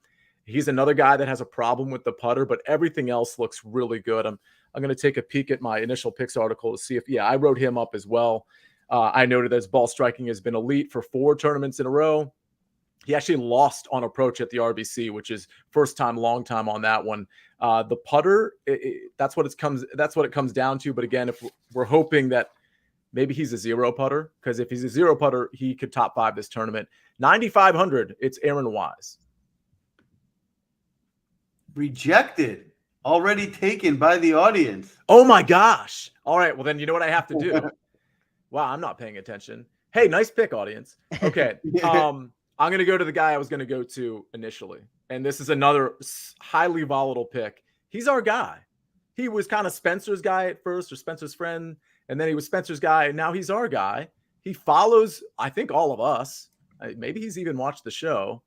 He's another guy that has a problem with the putter, but everything else looks really good. I'm going to take a peek at my initial picks article to see if, I wrote him up as well. I noted that his ball striking has been elite for 4 tournaments in a row. He actually lost on approach at the RBC, which is first time, long time on that one. The putter, that's what it comes down to. But again, if we're hoping that maybe he's a 0 putter, because if he's a 0 putter, he could top 5 this tournament. 9,500. It's Aaron Wise. Rejected. Already taken by the audience. Oh my gosh. All right. Well, then you know what I have to do. Wow, I'm not paying attention. Hey, nice pick, audience. Okay. I'm going to go to the guy I was going to go to initially. And this is another highly volatile pick. He's our guy. He was kind of Spencer's guy at first, or Spencer's friend. And then he was Spencer's guy. And now he's our guy. He follows, I think, all of us. Maybe he's even watched the show.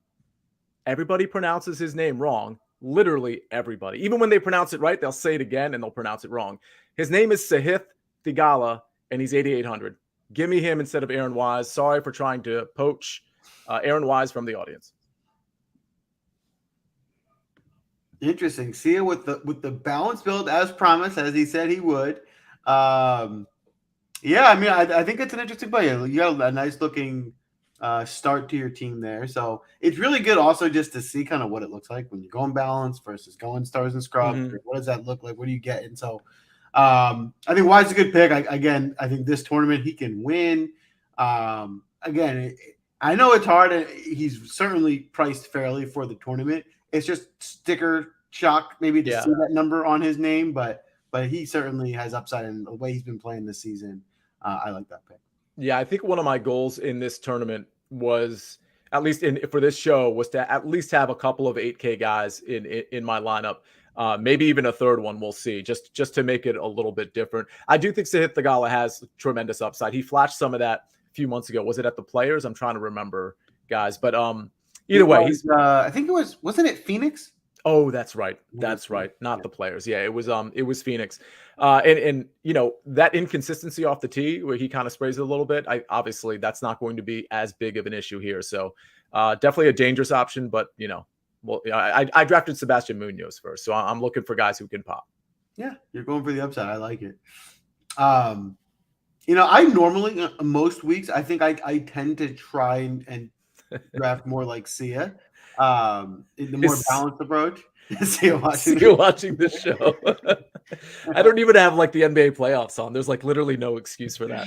Everybody pronounces his name wrong. Literally everybody. Even when they pronounce it right, they'll say it again and they'll pronounce it wrong. His name is Sahith Theegala, and he's 8,800. Give me him instead of Aaron Wise. Sorry for trying to poach Aaron Wise from the audience. Interesting. Sia with the balance build as promised, as he said he would. Yeah, I mean, I think it's an interesting play. You got a nice looking start to your team there. So it's really good also just to see kind of what it looks like when you go in balance versus going stars and scrubs. Mhm. What does that look like? What do you get? And so I think Wise is a good pick. I think this tournament he can win. Again, I know it's hard. And he's certainly priced fairly for the tournament. It's just sticker shock maybe to see that number on his name, but he certainly has upside in the way he's been playing this season. I like that pick. Yeah, I think one of my goals in this tournament was, at least for this show, was to at least have a couple of 8K guys in my lineup. Maybe even a third one. We'll see. Just to make it a little bit different. I do think Sahith Theegala has tremendous upside. He flashed some of that a few months ago. Was it at the Players? I'm trying to remember, guys. But either way, he's. I think wasn't it Phoenix? Oh, that's right. That's right. Not the Players. Yeah, it was Phoenix. And you know, that inconsistency off the tee where he kind of sprays it a little bit. Obviously that's not going to be as big of an issue here. So definitely a dangerous option, but you know, well, I drafted Sebastian Munoz first, so I'm looking for guys who can pop. Yeah, you're going for the upside. I like it. You know, I normally most weeks I think I tend to try and draft more like Sia. The more balanced approach. Sia watching this show. I don't even have like the NBA playoffs on. There's like literally no excuse for that.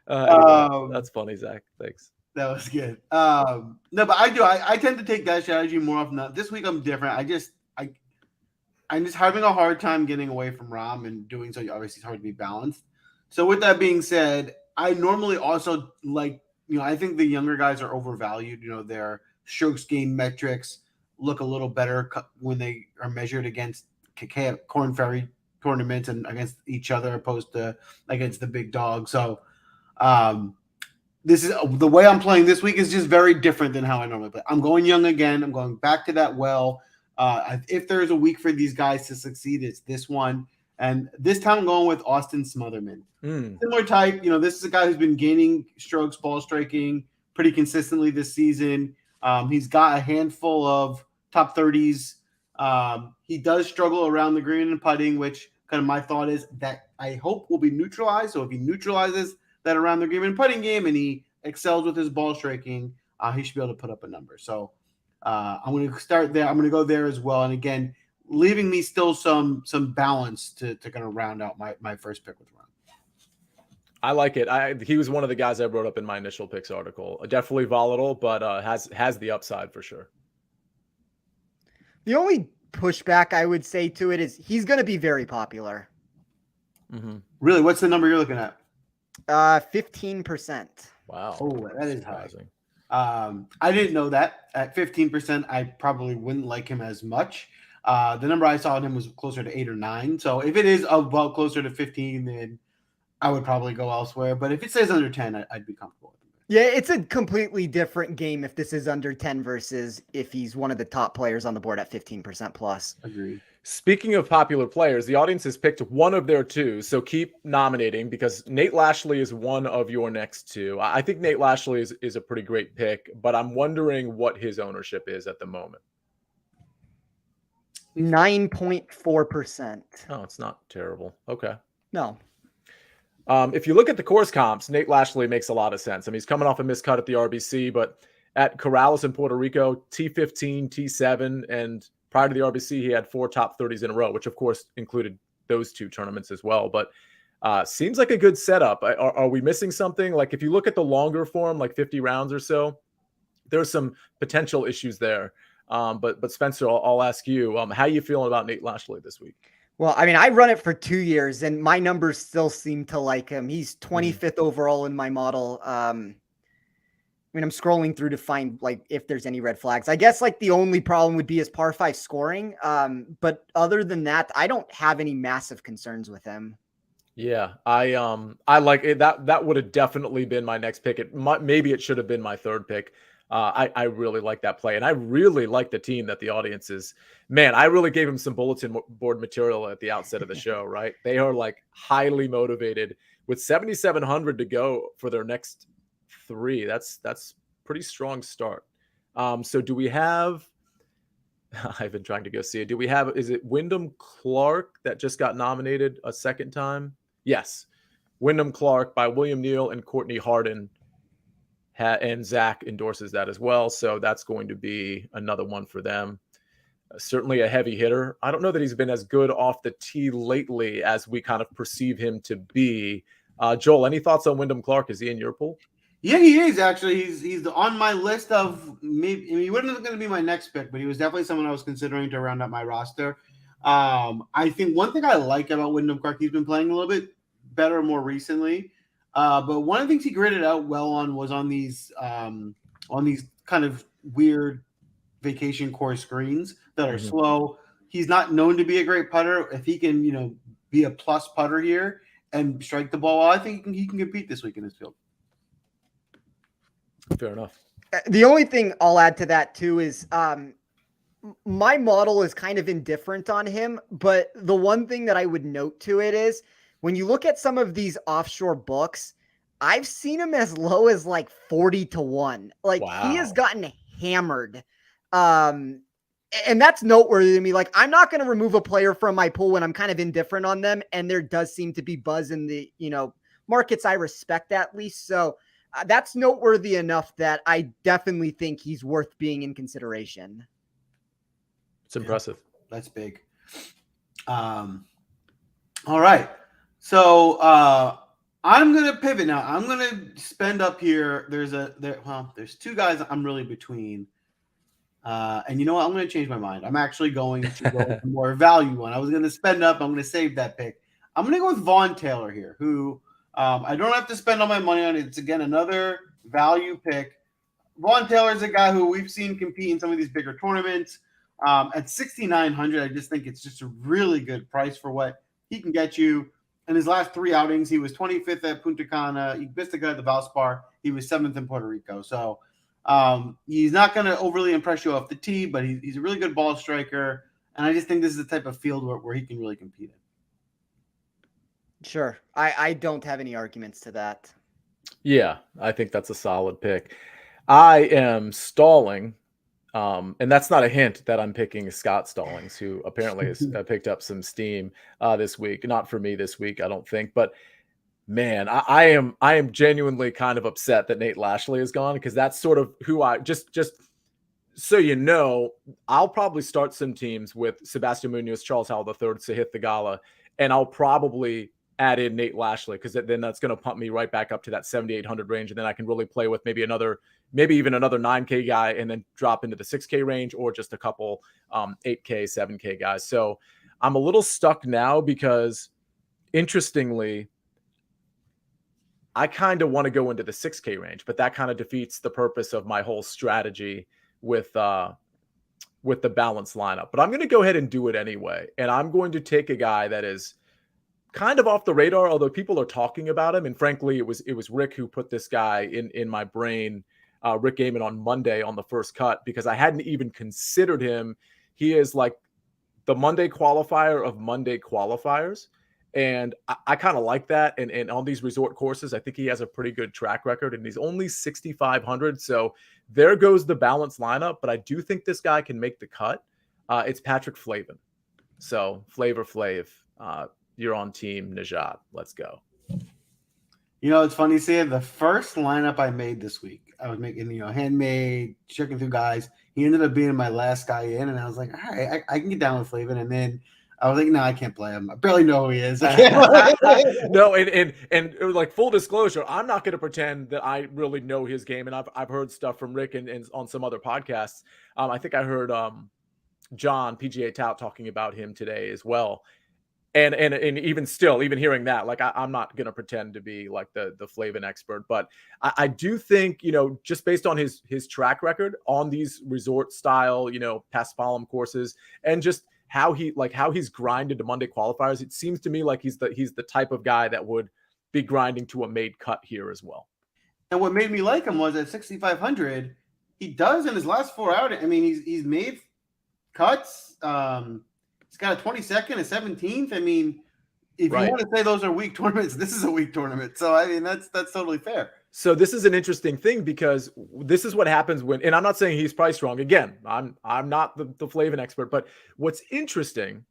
Anyway, that's funny, Zach. Thanks. That was good. No, but I tend to take that strategy more often. This week I'm different. I'm just having a hard time getting away from Rom and doing so. Obviously, it's hard to be balanced. So with that being said, I normally also like, you know, I think the younger guys are overvalued. You know, their strokes gain metrics look a little better when they are measured against Corn Ferry tournaments and against each other opposed to against the big dog. So this is the way I'm playing this week is just very different than how I normally play. I'm going young again. I'm going back to that well. If there's a week for these guys to succeed, it's this one. And this time I'm going with Austin Smotherman. Similar type. You know, this is a guy who's been gaining strokes, ball striking pretty consistently this season. He's got a handful of top 30s. He does struggle around the green and putting, which kind of my thought is that I hope will be neutralized. So if he neutralizes that around the green and putting game and he excels with his ball striking, he should be able to put up a number. So I'm going to start there. I'm going to go there as well. And again, leaving me still some balance to kind of round out my first pick with Ron. I like it. He was one of the guys I wrote up in my initial picks article. Definitely volatile, but has the upside for sure. The only pushback I would say to it is he's going to be very popular. Mm-hmm. Really? What's the number you're looking at? 15%. Wow. Oh, that is high. I didn't know that. At 15%, I probably wouldn't like him as much. The number I saw in him was closer to 8 or 9. So if it is about closer to 15, then I would probably go elsewhere. But if it says under 10, I'd be comfortable with it. Yeah, it's a completely different game if this is under 10 versus if he's one of the top players on the board at 15% plus. Agreed. Speaking of popular players, the audience has picked one of their two, so keep nominating because Nate Lashley is one of your next two. I think Nate Lashley is a pretty great pick, but I'm wondering what his ownership is at the moment. 9.4%. Oh, it's not terrible. Okay. No. If you look at the course comps, Nate Lashley makes a lot of sense. I mean, he's coming off a miscut at the RBC, but at Corrales in Puerto Rico, T15, T7, and prior to the RBC, he had 4 top 30s in a row, which of course included those 2 tournaments as well. But seems like a good setup. Are we missing something? Like if you look at the longer form, like 50 rounds or so, there's some potential issues there. But Spencer, I'll ask you, how are you feeling about Nate Lashley this week? Well, I mean, I run it for 2 years and my numbers still seem to like him. He's 25th overall in my model. I mean, I'm scrolling through to find like if there's any red flags. I guess like the only problem would be his par 5 scoring. But other than that, I don't have any massive concerns with him. Yeah, I like it. That would have definitely been my next pick. Maybe it should have been my third pick. I really like that play, and I really like the team that the audience is. Man, I really gave him some bulletin board material at the outset of the show, right? They are like highly motivated with 7,700 to go for their next 3. That's pretty strong start. So do we have I've been trying to go see it. Do we have, is it Windham Clark that just got nominated a second time? Yes. Windham Clark by William Neal and Courtney Harden. And Zach endorses that as well. So that's going to be another one for them. Certainly a heavy hitter. I don't know that he's been as good off the tee lately as we kind of perceive him to be. Joel, any thoughts on Windham Clark? Is he in your pool? Yeah, he is actually. He's on my list of maybe. I mean, he wasn't going to be my next pick, but he was definitely someone I was considering to round out my roster. I think one thing I like about Windham Clark, he's been playing a little bit better more recently. But one of the things he graded out well on was on these kind of weird vacation course greens that are slow. He's not known to be a great putter. If he can, be a plus putter here and strike the ball, I think he can compete this week in his field. Fair enough. The only thing I'll add to that too is my model is kind of indifferent on him, but the one thing that I would note to it is when you look at some of these offshore books, I've seen him as low as like 40-1. Like he has gotten hammered. And that's noteworthy to me. Like I'm not going to remove a player from my pool when I'm kind of indifferent on them. And there does seem to be buzz in the, markets I respect at least. So that's noteworthy enough that I definitely think he's worth being in consideration. It's impressive. That's big. All right. So I'm going to pivot now. I'm going to spend up here. There's two guys I'm really between. And you know what? I'm going to change my mind. I'm actually going to go with a more value one. I was going to spend up. I'm going to save that pick. I'm going to go with Vaughn Taylor here, who I don't have to spend all my money on. It's, again, another value pick. Vaughn Taylor is a guy who we've seen compete in some of these bigger tournaments. At 6,900, I just think it's just a really good price for what he can get you. In his last three outings, he was 25th at Punta Cana. He missed a guy at the Valspar. He was 7th in Puerto Rico. So he's not going to overly impress you off the tee, but he's a really good ball striker. And I just think this is the type of field where he can really compete in. Sure. I don't have any arguments to that. Yeah, I think that's a solid pick. I am stalling. And that's not a hint that I'm picking Scott Stallings, who apparently has picked up some steam this week. Not for me this week, I don't think. But man, I am genuinely kind of upset that Nate Lashley is gone, because that's sort of who I just so you know, I'll probably start some teams with Sebastian Munoz, Charles Howell III, Sahith Theegala, and I'll probably add in Nate Lashley, because then that's going to pump me right back up to that 7,800 range, and then I can really play with maybe even another 9K guy, and then drop into the 6K range, or just a couple 8K, 7K guys. So I'm a little stuck now, because interestingly, I kind of want to go into the 6K range, but that kind of defeats the purpose of my whole strategy with the balanced lineup. But I'm going to go ahead and do it anyway, and I'm going to take a guy that is kind of off the radar, although people are talking about him. And frankly, it was Rick who put this guy in my brain. Rick Gaiman on Monday on the first cut, because I hadn't even considered him. He is like the Monday qualifier of Monday qualifiers. And I kind of like that. And on these resort courses, I think he has a pretty good track record, and he's only 6,500. So there goes the balanced lineup. But I do think this guy can make the cut. It's Patrick Flavin. So Flavor Flav, you're on team Nejad. Let's go. It's funny saying the first lineup I made this week, I was making, handmade, checking through guys. He ended up being my last guy in, and I was like, all right, I can get down with Flavin. And then I was like, no, I can't play him. I barely know who he is. No, and like full disclosure, I'm not going to pretend that I really know his game. And I've heard stuff from Rick and on some other podcasts. I think I heard John PGA Tout talking about him today as well. And even still, even hearing that, like I'm not going to pretend to be like the Flavin expert, but I do think, just based on his track record on these resort style, Paspalum courses, and just how he's grinded to Monday qualifiers, it seems to me like he's the type of guy that would be grinding to a made cut here as well. And what made me like him was at 6,500, he does in his last four outings. I mean, he's made cuts. He's got a 22nd, a 17th. I mean, if you want to say those are weak tournaments, this is a weak tournament. So, I mean, that's totally fair. So this is an interesting thing because this is what happens when, and I'm not saying he's price wrong. Again, I'm not the Flavin expert, but what's interesting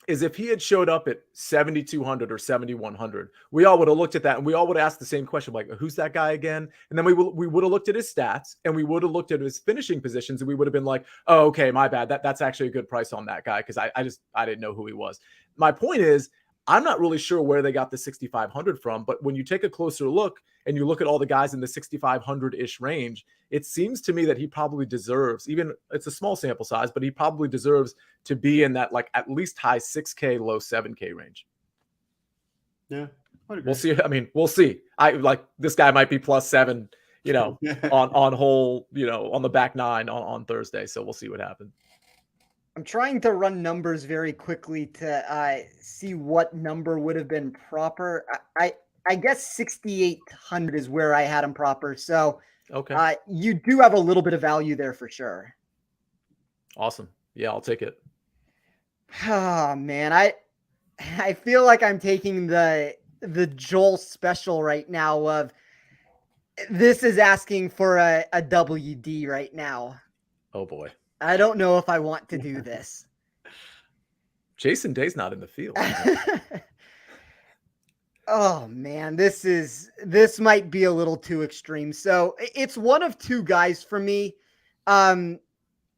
is if he had showed up at 7,200 or 7,100, we all would have looked at that and we all would have asked the same question, like, who's that guy again? And then we would have looked at his stats and we would have looked at his finishing positions and we would have been like, oh, okay, my bad. That's actually a good price on that guy because I didn't know who he was. My point is, I'm not really sure where they got the 6,500 from, but when you take a closer look and you look at all the guys in the 6,500-ish range, it seems to me that he probably deserves, even it's a small sample size, but he probably deserves to be in that like at least high 6K, low 7K range. Yeah. We'll see. I mean, we'll see. I like this guy might be +7, on whole, on the back 9 on Thursday. So we'll see what happens. I'm trying to run numbers very quickly to see what number would have been proper. I guess 6,800 is where I had him proper. So okay, you do have a little bit of value there for sure. Awesome. Yeah, I'll take it. Oh man, I feel like I'm taking the Joel special right now of this is asking for a WD right now. Oh boy. I don't know if I want to do this. Jason Day's not in the field. Oh man, this might be a little too extreme. So it's one of two guys for me.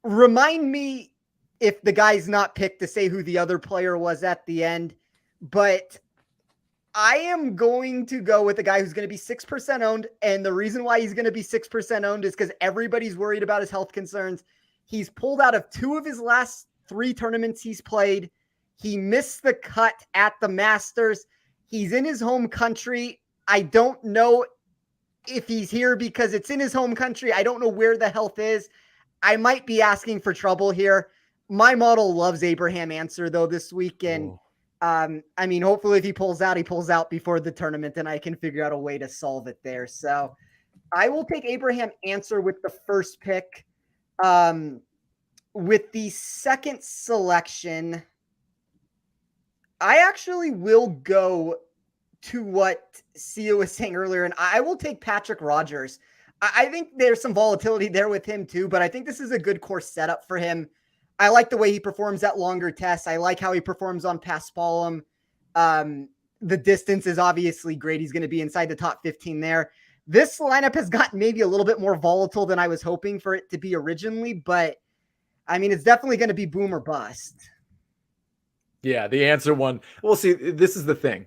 Remind me if the guy's not picked to say who the other player was at the end, but I am going to go with the guy who's going to be 6% owned. And the reason why he's going to be 6% owned is because everybody's worried about his health concerns. He's pulled out of 2 of his last 3 tournaments he's played. He missed the cut at the Masters. He's in his home country. I don't know if he's here because it's in his home country. I don't know where the health is. I might be asking for trouble here. My model loves Abraham Answer, though, this week. And, hopefully if he pulls out before the tournament, and I can figure out a way to solve it there. So I will take Abraham Answer with the first pick. With the second selection, I actually will go to what Sia was saying earlier, and I will take Patrick Rogers. I think there's some volatility there with him too, but I think this is a good course setup for him. I like the way he performs at longer tests. I like how he performs on Paspalum. The distance is obviously great. He's going to be inside the top 15 there. This lineup has gotten maybe a little bit more volatile than I was hoping for it to be originally, but it's definitely going to be boom or bust. Yeah, the Answer one. Well, see, this is the thing.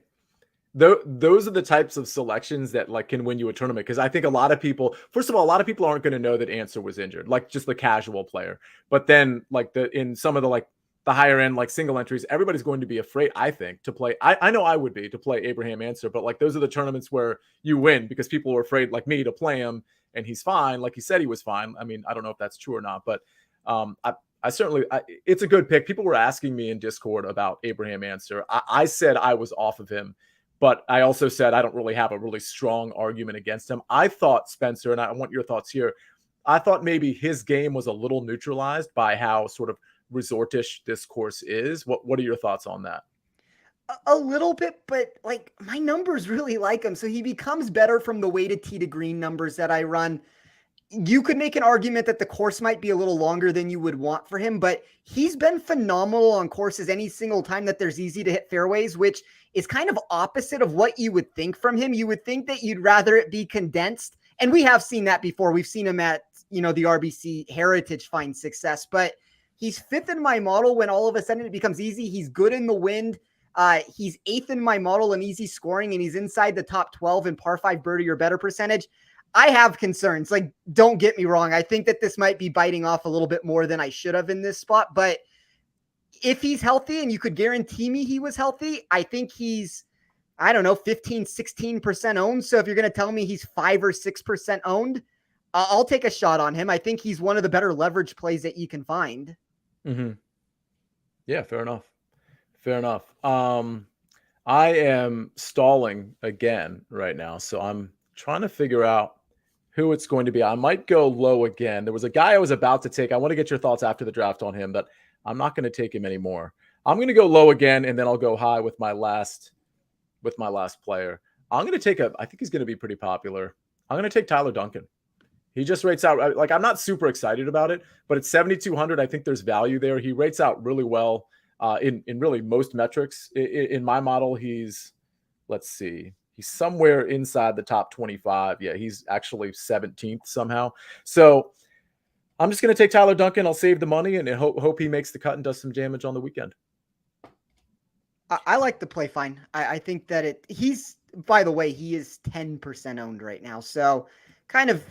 Those are the types of selections that like can win you a tournament. Because I think a lot of people, first of all, a lot of people aren't going to know that Answer was injured, like just the casual player. But then like in some of the higher end, like single entries, everybody's going to be afraid, I think, to play. I know I would be to play Abraham Answer, but like those are the tournaments where you win because people are afraid like me to play him and he's fine. Like he said, he was fine. I mean, I don't know if that's true or not, but I certainly, it's a good pick. People were asking me in Discord about Abraham Answer. I said I was off of him, but I also said I don't really have a really strong argument against him. I thought, Spencer, and I want your thoughts here, I thought maybe his game was a little neutralized by how sort of resortish this course is. What are your thoughts on that? A little bit, but like my numbers really like him. So he becomes better from the weighted tee to green numbers that I run. You could make an argument that the course might be a little longer than you would want for him, but he's been phenomenal on courses any single time that there's easy to hit fairways, which is kind of opposite of what you would think from him. You would think that you'd rather it be condensed. And we have seen that before. We've seen him at, the RBC Heritage find success, but he's 5th in my model when all of a sudden it becomes easy. He's good in the wind. He's 8th in my model in easy scoring, and he's inside the top 12 in par 5 birdie or better percentage. I have concerns. Like, don't get me wrong. I think that this might be biting off a little bit more than I should have in this spot. But if he's healthy, and you could guarantee me he was healthy, I think he's, 15, 16% owned. So if you're going to tell me he's 5 or 6% owned, I'll take a shot on him. I think he's one of the better leverage plays that you can find. Mm-hmm. Yeah, fair enough. Fair enough. I am stalling again right now. So I'm trying to figure out who it's going to be. I might go low again. There was a guy I was about to take. I want to get your thoughts after the draft on him, but I'm not going to take him anymore. I'm going to go low again, and then I'll go high with my last player. I'm going to take I think he's going to be pretty popular. I'm going to take Tyler Duncan. He just rates out, like, I'm not super excited about it, but at 7,200, I think there's value there. He rates out really well in really most metrics. In my model, let's see, he's somewhere inside the top 25. Yeah, he's actually 17th somehow. So I'm just going to take Tyler Duncan. I'll save the money and hope he makes the cut and does some damage on the weekend. I like the play fine. I think that he's, by the way, he is 10% owned right now. So kind of,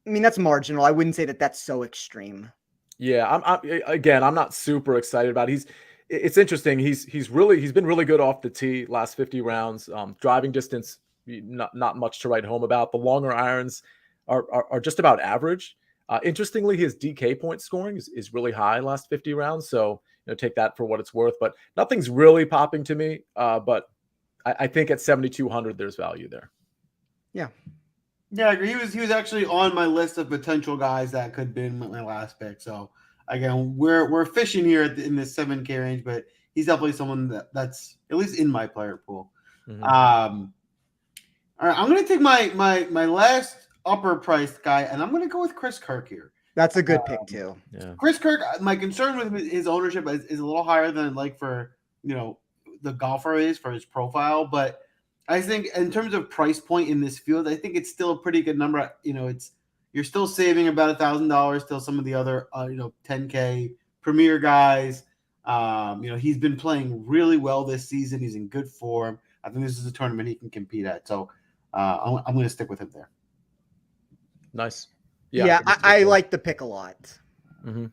I mean, that's marginal. I wouldn't say that that's so extreme. Yeah, I'm not super excited about it. It's interesting. He's been really good off the tee last 50 rounds. Driving distance, not much to write home about. The longer irons are just about average. Interestingly, his DK point scoring is really high last 50 rounds. So take that for what it's worth. But nothing's really popping to me. But I think at 7,200, there's value there. Yeah. Yeah, I agree. He was actually on my list of potential guys that could be my last pick. So again, we're fishing here in the 7K range, but he's definitely someone that's at least in my player pool. Mm-hmm. All right, I'm going to take my last upper priced guy, and I'm going to go with Chris Kirk here. That's a good pick too. Yeah. Chris Kirk. My concern with his ownership is a little higher than I'd like for the golfer is for his profile, but I think in terms of price point in this field, I think it's still a pretty good number. You're still saving about $1,000 till some of the other 10K premier guys. He's been playing really well this season. He's in good form. I think this is a tournament he can compete at. So I'm going to stick with him there. Nice. Yeah, I like the pick a lot. Mm-hmm.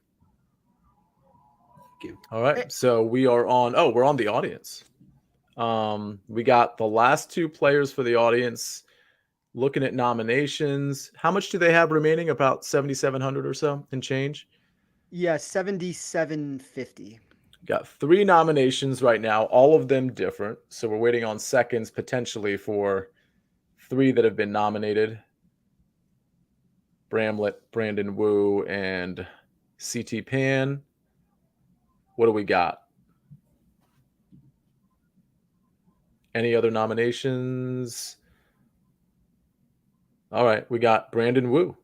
Thank you. All right, so we're on the audience. We got the last two players for the audience. Looking at nominations, how much do they have remaining? About 7,700 or so and change. Yeah, 7,750. Got 3 nominations right now, all of them different. So we're waiting on seconds potentially for 3 that have been nominated. Bramlett, Brandon Wu, and CT Pan. What do we got? Any other nominations? All right, we got Brandon Wu.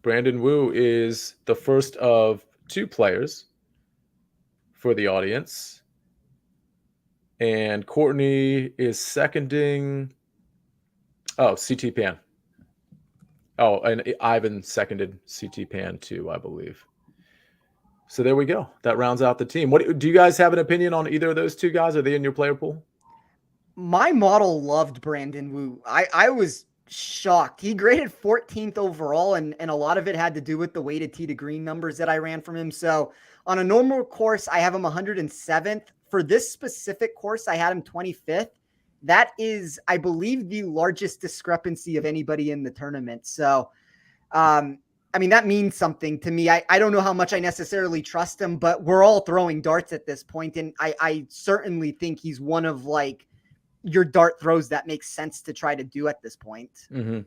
Brandon Wu is the first of 2 players for the audience. And Courtney is seconding. Oh, CT Pan. Oh, and Ivan seconded CT Pan too, I believe. So there we go. That rounds out the team. What do you guys have an opinion on either of those 2 guys? Are they in your player pool? My model loved Brandon Wu. I was shocked. He graded 14th overall, and a lot of it had to do with the weighted tee to green numbers that I ran from him. So on a normal course, I have him 107th. For this specific course, I had him 25th. That is, I believe, the largest discrepancy of anybody in the tournament. So, that means something to me. I don't know how much I necessarily trust him, but we're all throwing darts at this point, and I certainly think he's one of your dart throws that makes sense to try to do at this point. Mm-hmm.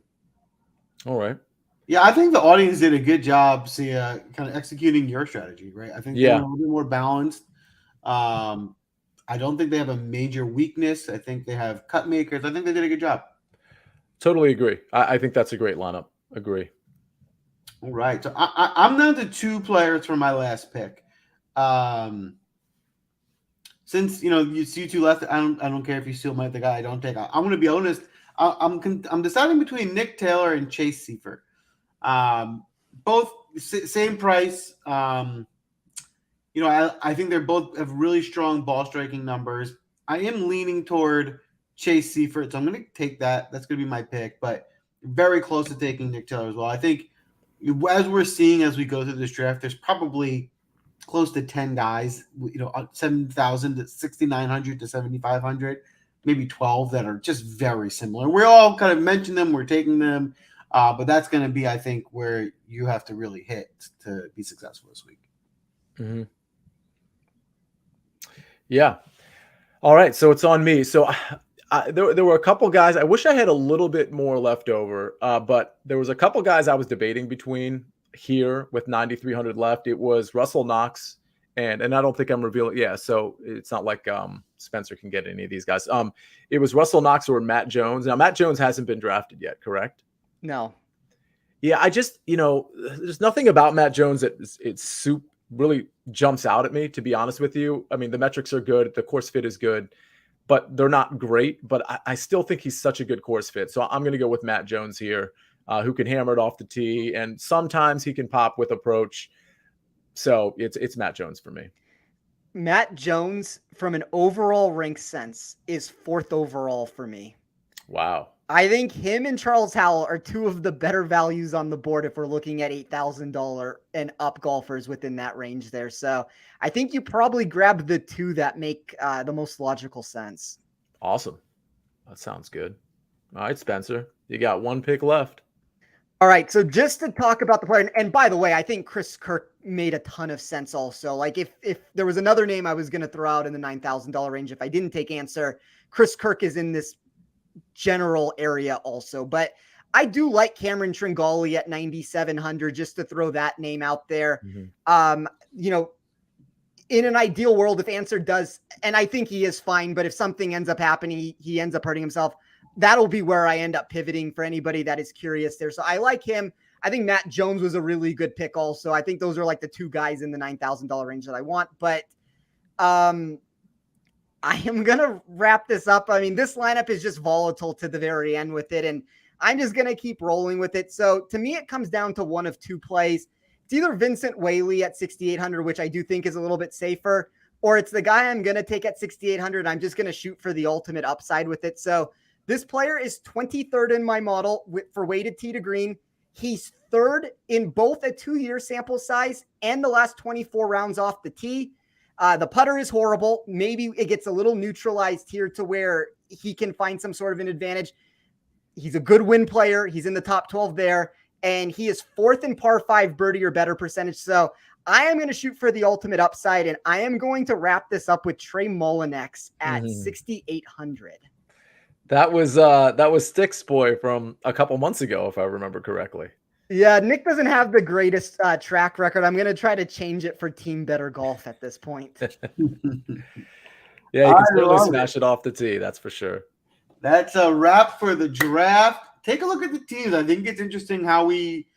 All right. Yeah, I think the audience did a good job, Sia, kind of executing your strategy, right? I think they're a little bit more balanced. I don't think they have a major weakness. I think they have cut makers. I think they did a good job. Totally agree. I think that's a great lineup. Agree. All right. So I'm down to 2 players for my last pick. Since you see 2 left, I don't care if you still might the guy I don't take. I'm going to be honest. I'm deciding between Nick Taylor and Chase Seifer. Both same price. I think they're both have really strong ball striking numbers. I am leaning toward Chase Seifer, so I'm going to take that. That's going to be my pick, but very close to taking Nick Taylor as well. I think as we're seeing as we go through this draft, there's probably close to 10 guys, 7,000 to 6,900 to 7,500, maybe 12 that are just very similar. We all kind of mentioned them. We're taking them, but that's going to be, I think, where you have to really hit to be successful this week. Mm-hmm. Yeah. All right. So it's on me. So there were a couple guys. I wish I had a little bit more left over, but there was a couple guys I was debating between here with 9,300 left. It was Russell Knox and I don't think I'm revealing. Yeah. So it's not like Spencer can get any of these guys. It was Russell Knox or Matt Jones. Now, Matt Jones hasn't been drafted yet, correct? No. Yeah, I just, there's nothing about Matt Jones that really jumps out at me, to be honest with you. I mean, the metrics are good. The course fit is good, but they're not great. But I still think he's such a good course fit. So I'm going to go with Matt Jones here, who can hammer it off the tee. And sometimes he can pop with approach. So it's Matt Jones for me. Matt Jones, from an overall rank sense, is 4th overall for me. Wow. I think him and Charles Howell are two of the better values on the board if we're looking at $8,000 and up golfers within that range there. So I think you probably grab the two that make the most logical sense. Awesome. That sounds good. All right, Spencer, you got one pick left. All right, so just to talk about the player, and by the way, I think Chris Kirk made a ton of sense also. Like if there was another name I was going to throw out in the $9,000 range, if I didn't take answer, Chris Kirk is in this general area also. But I do like Cameron Tringali at 9,700, just to throw that name out there. In an ideal world, if Answer does, and I think he is fine, but if something ends up happening, he ends up hurting himself, that'll be where I end up pivoting for anybody that is curious there. So I like him. I think Matt Jones was a really good pick also. I think those are like the two guys in the $9,000 range that I want. But I am going to wrap this up. I mean, this lineup is just volatile to the very end with it, and I'm just going to keep rolling with it. So to me, it comes down to one of two plays. It's either Vincent Wiley at 6,800, which I do think is a little bit safer, or it's the guy I'm going to take at 6,800. I'm just going to shoot for the ultimate upside with it. So this player is 23rd in my model for weighted tee to green. He's 3rd in both a 2-year sample size and the last 24 rounds off the tee. The putter is horrible. Maybe it gets a little neutralized here to where he can find some sort of an advantage. He's a good win player. He's in the top 12 there, and he is 4th in par 5 birdie or better percentage. So I am going to shoot for the ultimate upside, and I am going to wrap this up with Trey Mullinax at 6,800. That was Stick's boy from a couple months ago, if I remember correctly. Yeah, Nick doesn't have the greatest track record. I'm going to try to change it for Team Better Golf at this point. Yeah, you can certainly smash it off the tee. That's for sure. That's a wrap for the draft. Take a look at the teams. I think it's interesting how we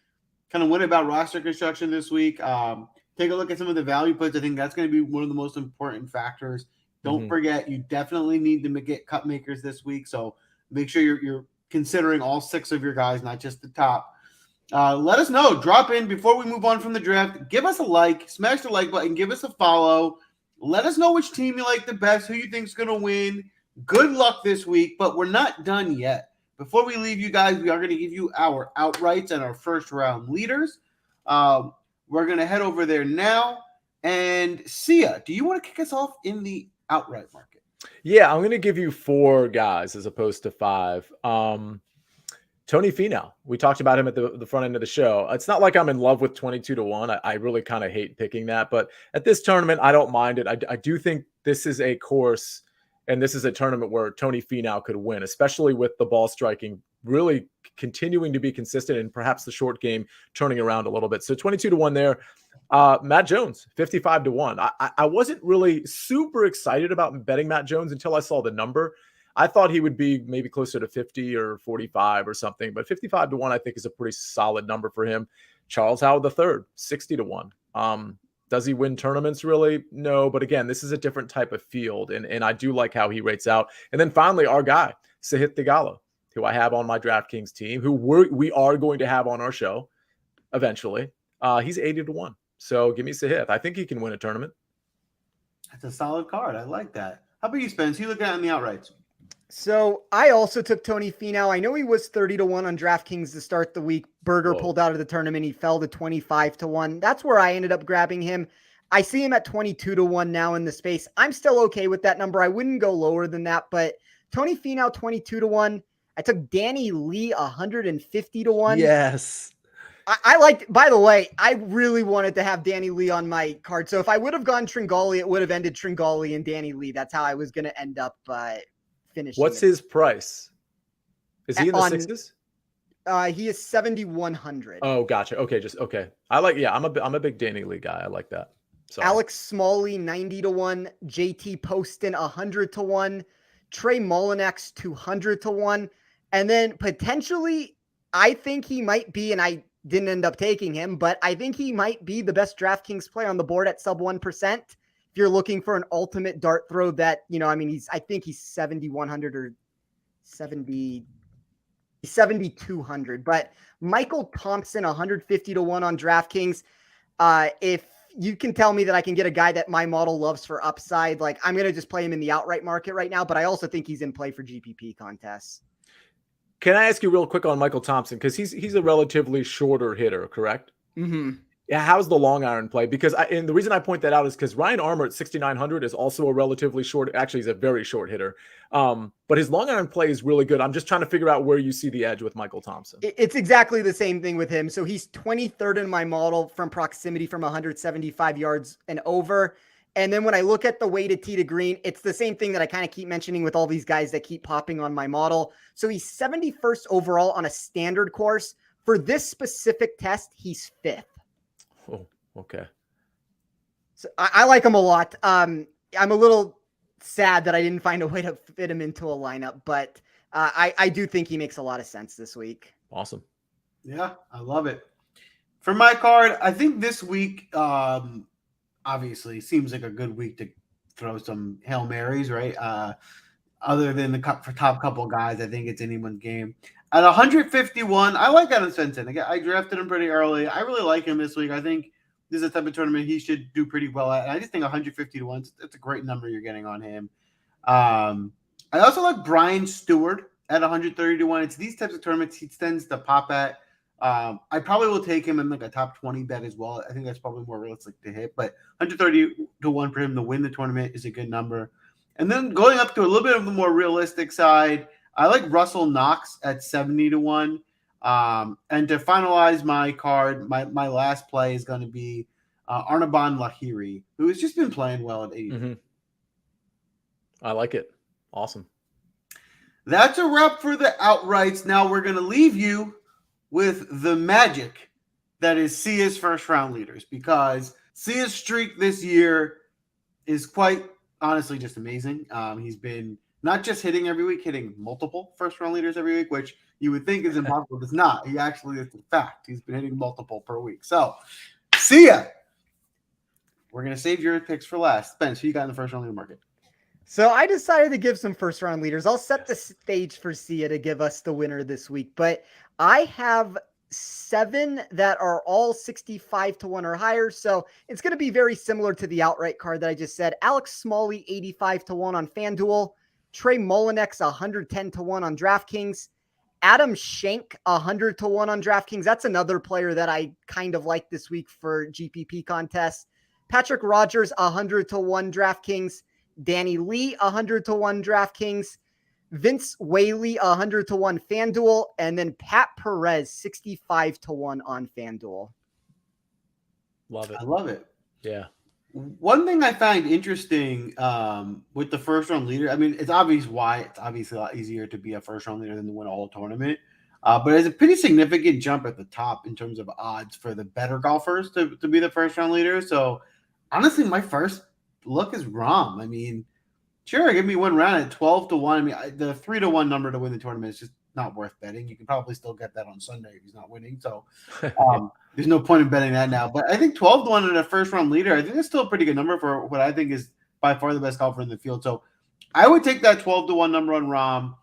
kind of went about roster construction this week. Take a look at some of the value plays. I think that's going to be one of the most important factors. Don't forget, you definitely need to get cut makers this week. So make sure you're considering all 6 of your guys, not just the top. Let us know. Drop in before we move on from the draft. Give us a like. Smash the like button. Give us a follow. Let us know which team you like the best, who you think is going to win. Good luck this week, but we're not done yet. Before we leave you guys, we are going to give you our outrights and our first round leaders. We're going to head over there now. And Sia, do you want to kick us off in the outright market? Yeah, I'm going to give you 4 guys as opposed to 5. Tony Fenow. We talked about him at the front end of the show. It's not like I'm in love with 22-1. I really kind of hate picking that, but at this tournament, I don't mind it. I do think this is a course, and this is a tournament where Tony Fenow could win, especially with the ball striking really continuing to be consistent and perhaps the short game turning around a little bit. So 22-1 there. Matt Jones, 55-1. I wasn't really super excited about betting Matt Jones until I saw the number. I thought he would be maybe closer to 50 or 45 or something, but 55-1 I think is a pretty solid number for him. Charles Howell III, 60-1. Does he win tournaments really? No, but again, this is a different type of field, and I do like how he rates out. And then finally, our guy, Sahith Theegala, who I have on my DraftKings team, who we are going to have on our show eventually. He's 80-1. So give me Sahith. I think he can win a tournament. That's a solid card. I like that. How about you, Spence? You look at on the outrights. So I also took Tony Fenow. I know he was 30-1 on DraftKings to start the week. Berger pulled out of the tournament. He fell to 25-1. That's where I ended up grabbing him. I see him at 22-1 now in the space. I'm still okay with that number. I wouldn't go lower than that, but Tony Fenow 22-1. I took Danny Lee 150-1. Yes. I liked, by the way, I really wanted to have Danny Lee on my card. So if I would have gone Tringali, it would have ended Tringali and Danny Lee. That's how I was going to end up finishing. What's his price? Is he in the sixes? He is 7,100. Oh, gotcha. Okay, okay. I'm a big Danny Lee guy. I like that. So Alex Smalley 90-1, JT Poston 100-1, Trey Mullinax 200-1, and then potentially I think he might be, and I didn't end up taking him, but I think he might be the best DraftKings play on the board at sub 1%. If you're looking for an ultimate dart throw that, I think he's 7,100 or 7,200, but Michael Thompson, 150 to 1 on DraftKings. If you can tell me that I can get a guy that my model loves for upside, like I'm going to just play him in the outright market right now, but I also think he's in play for GPP contests. Can I ask you real quick on Michael Thompson? Because he's a relatively shorter hitter, correct? Mm-hmm. Yeah, how's the long iron play? Because and the reason I point that out is because Ryan Armour at 6,900 is also a relatively short. Actually, he's a very short hitter. But his long iron play is really good. I'm just trying to figure out where you see the edge with Michael Thompson. It's exactly the same thing with him. So he's 23rd in my model from proximity from 175 yards and over. And then when I look at the weighted tee to green, it's the same thing that I kind of keep mentioning with all these guys that keep popping on my model. So he's 71st overall on a standard course. For this specific test, he's 5th. Oh, okay. So I like him a lot. I'm a little sad that I didn't find a way to fit him into a lineup, but I do think he makes a lot of sense this week. Awesome. Yeah, I love it. For my card, I think this week obviously seems like a good week to throw some Hail Marys, right? Other than the top couple guys, I think it's anyone's game. At 151, I like Adam Svensson. Again, I drafted him pretty early. I really like him this week. I think this is a type of tournament he should do pretty well at. And I just think 150 to 1, it's a great number you're getting on him. I also like Brian Stewart at 130 to 1. It's these types of tournaments he tends to pop at. I probably will take him in like a top 20 bet as well. I think that's probably more realistic to hit. But 130 to 1 for him to win the tournament is a good number. And then going up to a little bit of the more realistic side, I like Russell Knox at 70 to 1. And to finalize my card, my last play is going to be Arnaban Lahiri, who has just been playing well at 80. Mm-hmm. I like it. Awesome. That's a wrap for the outrights. Now we're going to leave you with the magic that is Sia's first round leaders, because Sia's streak this year is quite honestly just amazing. He's been not just hitting every week, hitting multiple first round leaders every week, which you would think is impossible. It's not. He actually, it's a fact. He's been hitting multiple per week. So, Sia, we're going to save your picks for last. Spence, who you got in the first round leader market? So I decided to give some first round leaders. I'll set the stage for Sia to give us the winner this week, but I have 7 that are all 65 to 1 or higher. So it's going to be very similar to the outright card that I just said. Alex Smalley, 85 to 1 on FanDuel. Trey Molinex, 110 to 1 on DraftKings. Adam Schenk, 100 to 1 on DraftKings. That's another player that I kind of like this week for GPP contests. Patrick Rogers, 100 to 1 DraftKings. Danny Lee, 100 to 1 DraftKings. Vince Whaley, 100 to 1 FanDuel. And then Pat Perez, 65 to 1 on FanDuel. Love it. I love it. Yeah. One thing I find interesting with the first round leader, I mean, it's obvious why it's obviously a lot easier to be a first round leader than to win a whole tournament. But it's a pretty significant jump at the top in terms of odds for the better golfers to be the first round leader. So honestly, my first look is Rahm. I mean, sure, give me one round at 12 to 1. I mean, the 3 to 1 number to win the tournament is just not worth betting. You can probably still get that on Sunday if he's not winning. So there's no point in betting that now. But I think 12 to 1 in a first round leader, I think that's still a pretty good number for what I think is by far the best golfer in the field. So I would take that 12 to 1 number on Rahm.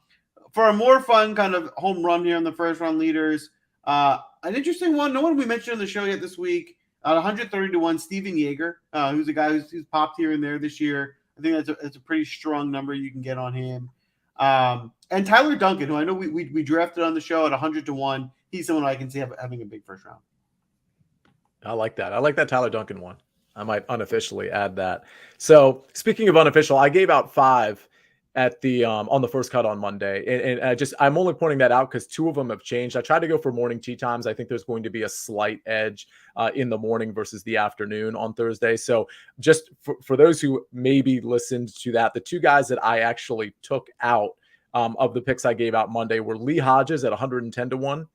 For a more fun kind of home run here on the first round leaders, an interesting one, no one we mentioned on the show yet this week, at 130 to 1, Steven Yeager, who's a guy who's popped here and there this year. I think that's a pretty strong number you can get on him. And Tyler Duncan, who I know we drafted on the show at 100 to 1. He's someone I can see having a big first round. I like that. I like that Tyler Duncan one. I might unofficially add that. So speaking of unofficial, I gave out 5 at the on the first cut on Monday. And I'm only pointing that out because 2 of them have changed. I tried to go for morning tee times. I think there's going to be a slight edge in the morning versus the afternoon on Thursday. So just for those who maybe listened to that, the 2 guys that I actually took out of the picks I gave out Monday were Lee Hodges at 110 to 1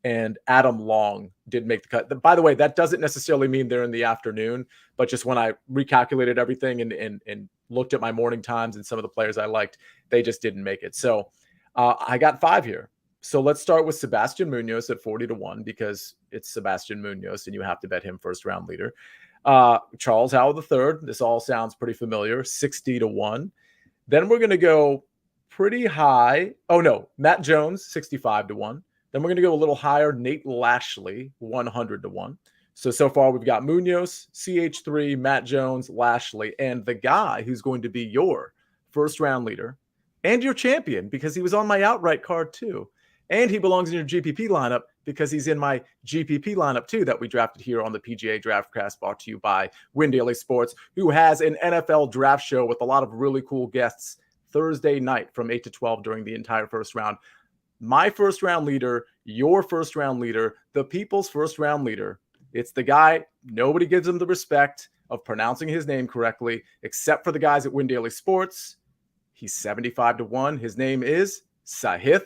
and Adam Long did make the cut. By the way, that doesn't necessarily mean they're in the afternoon, but just when I recalculated everything and looked at my morning times and some of the players I liked, they just didn't make it. So I got 5 here. So let's start with Sebastian Munoz at 40-1 because it's Sebastian Munoz and you have to bet him first round leader. Charles Howell III, this all sounds pretty familiar, 60-1. Then we're going to go pretty high. Oh no, Matt Jones, 65-1. Then we're going to go a little higher, Nate Lashley, 100-1. So far we've got Munoz, CH3, Matt Jones, Lashley, and the guy who's going to be your first round leader and your champion because he was on my outright card too. And he belongs in your GPP lineup because he's in my GPP lineup too that we drafted here on the PGA DraftCast, brought to you by Win Daily Sports, who has an NFL draft show with a lot of really cool guests Thursday night from 8 to 12 during the entire first round. My first round leader, your first round leader, the people's first round leader. It's the guy, nobody gives him the respect of pronouncing his name correctly, except for the guys at Win Daily Sports. He's 75-1. His name is Sahith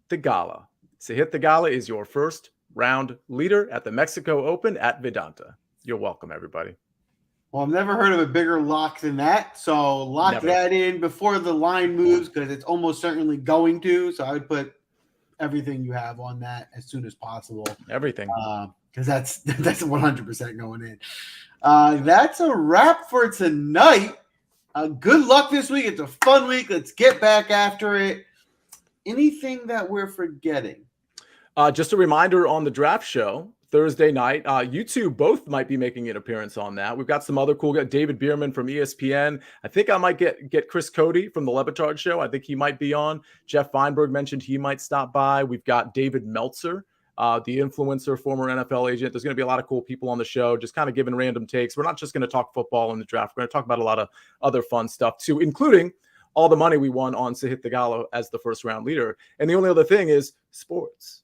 Theegala. Sahith Theegala is your first round leader at the Mexico Open at Vedanta. You're welcome, everybody. Well, I've never heard of a bigger lock than that. So lock that in before the line moves because it's almost certainly going to. So I would put everything you have on that as soon as possible. Everything. Because that's 100% going in. That's a wrap for tonight. Good luck this week. It's a fun week. Let's get back after it. Anything that we're forgetting? Just a reminder on the draft show Thursday night. You two both might be making an appearance on that. We've got some other cool guys. David Bierman from ESPN. I think I might get Chris Cody from the Levitard show. I think he might be on. Jeff Fienberg mentioned he might stop by. We've got David Meltzer, the influencer, former NFL agent. There's going to be a lot of cool people on the show, just kind of giving random takes. We're not just going to talk football in the draft. We're going to talk about a lot of other fun stuff too, including all the money we won on Sahith Theegala as the first round leader. And the only other thing is sports.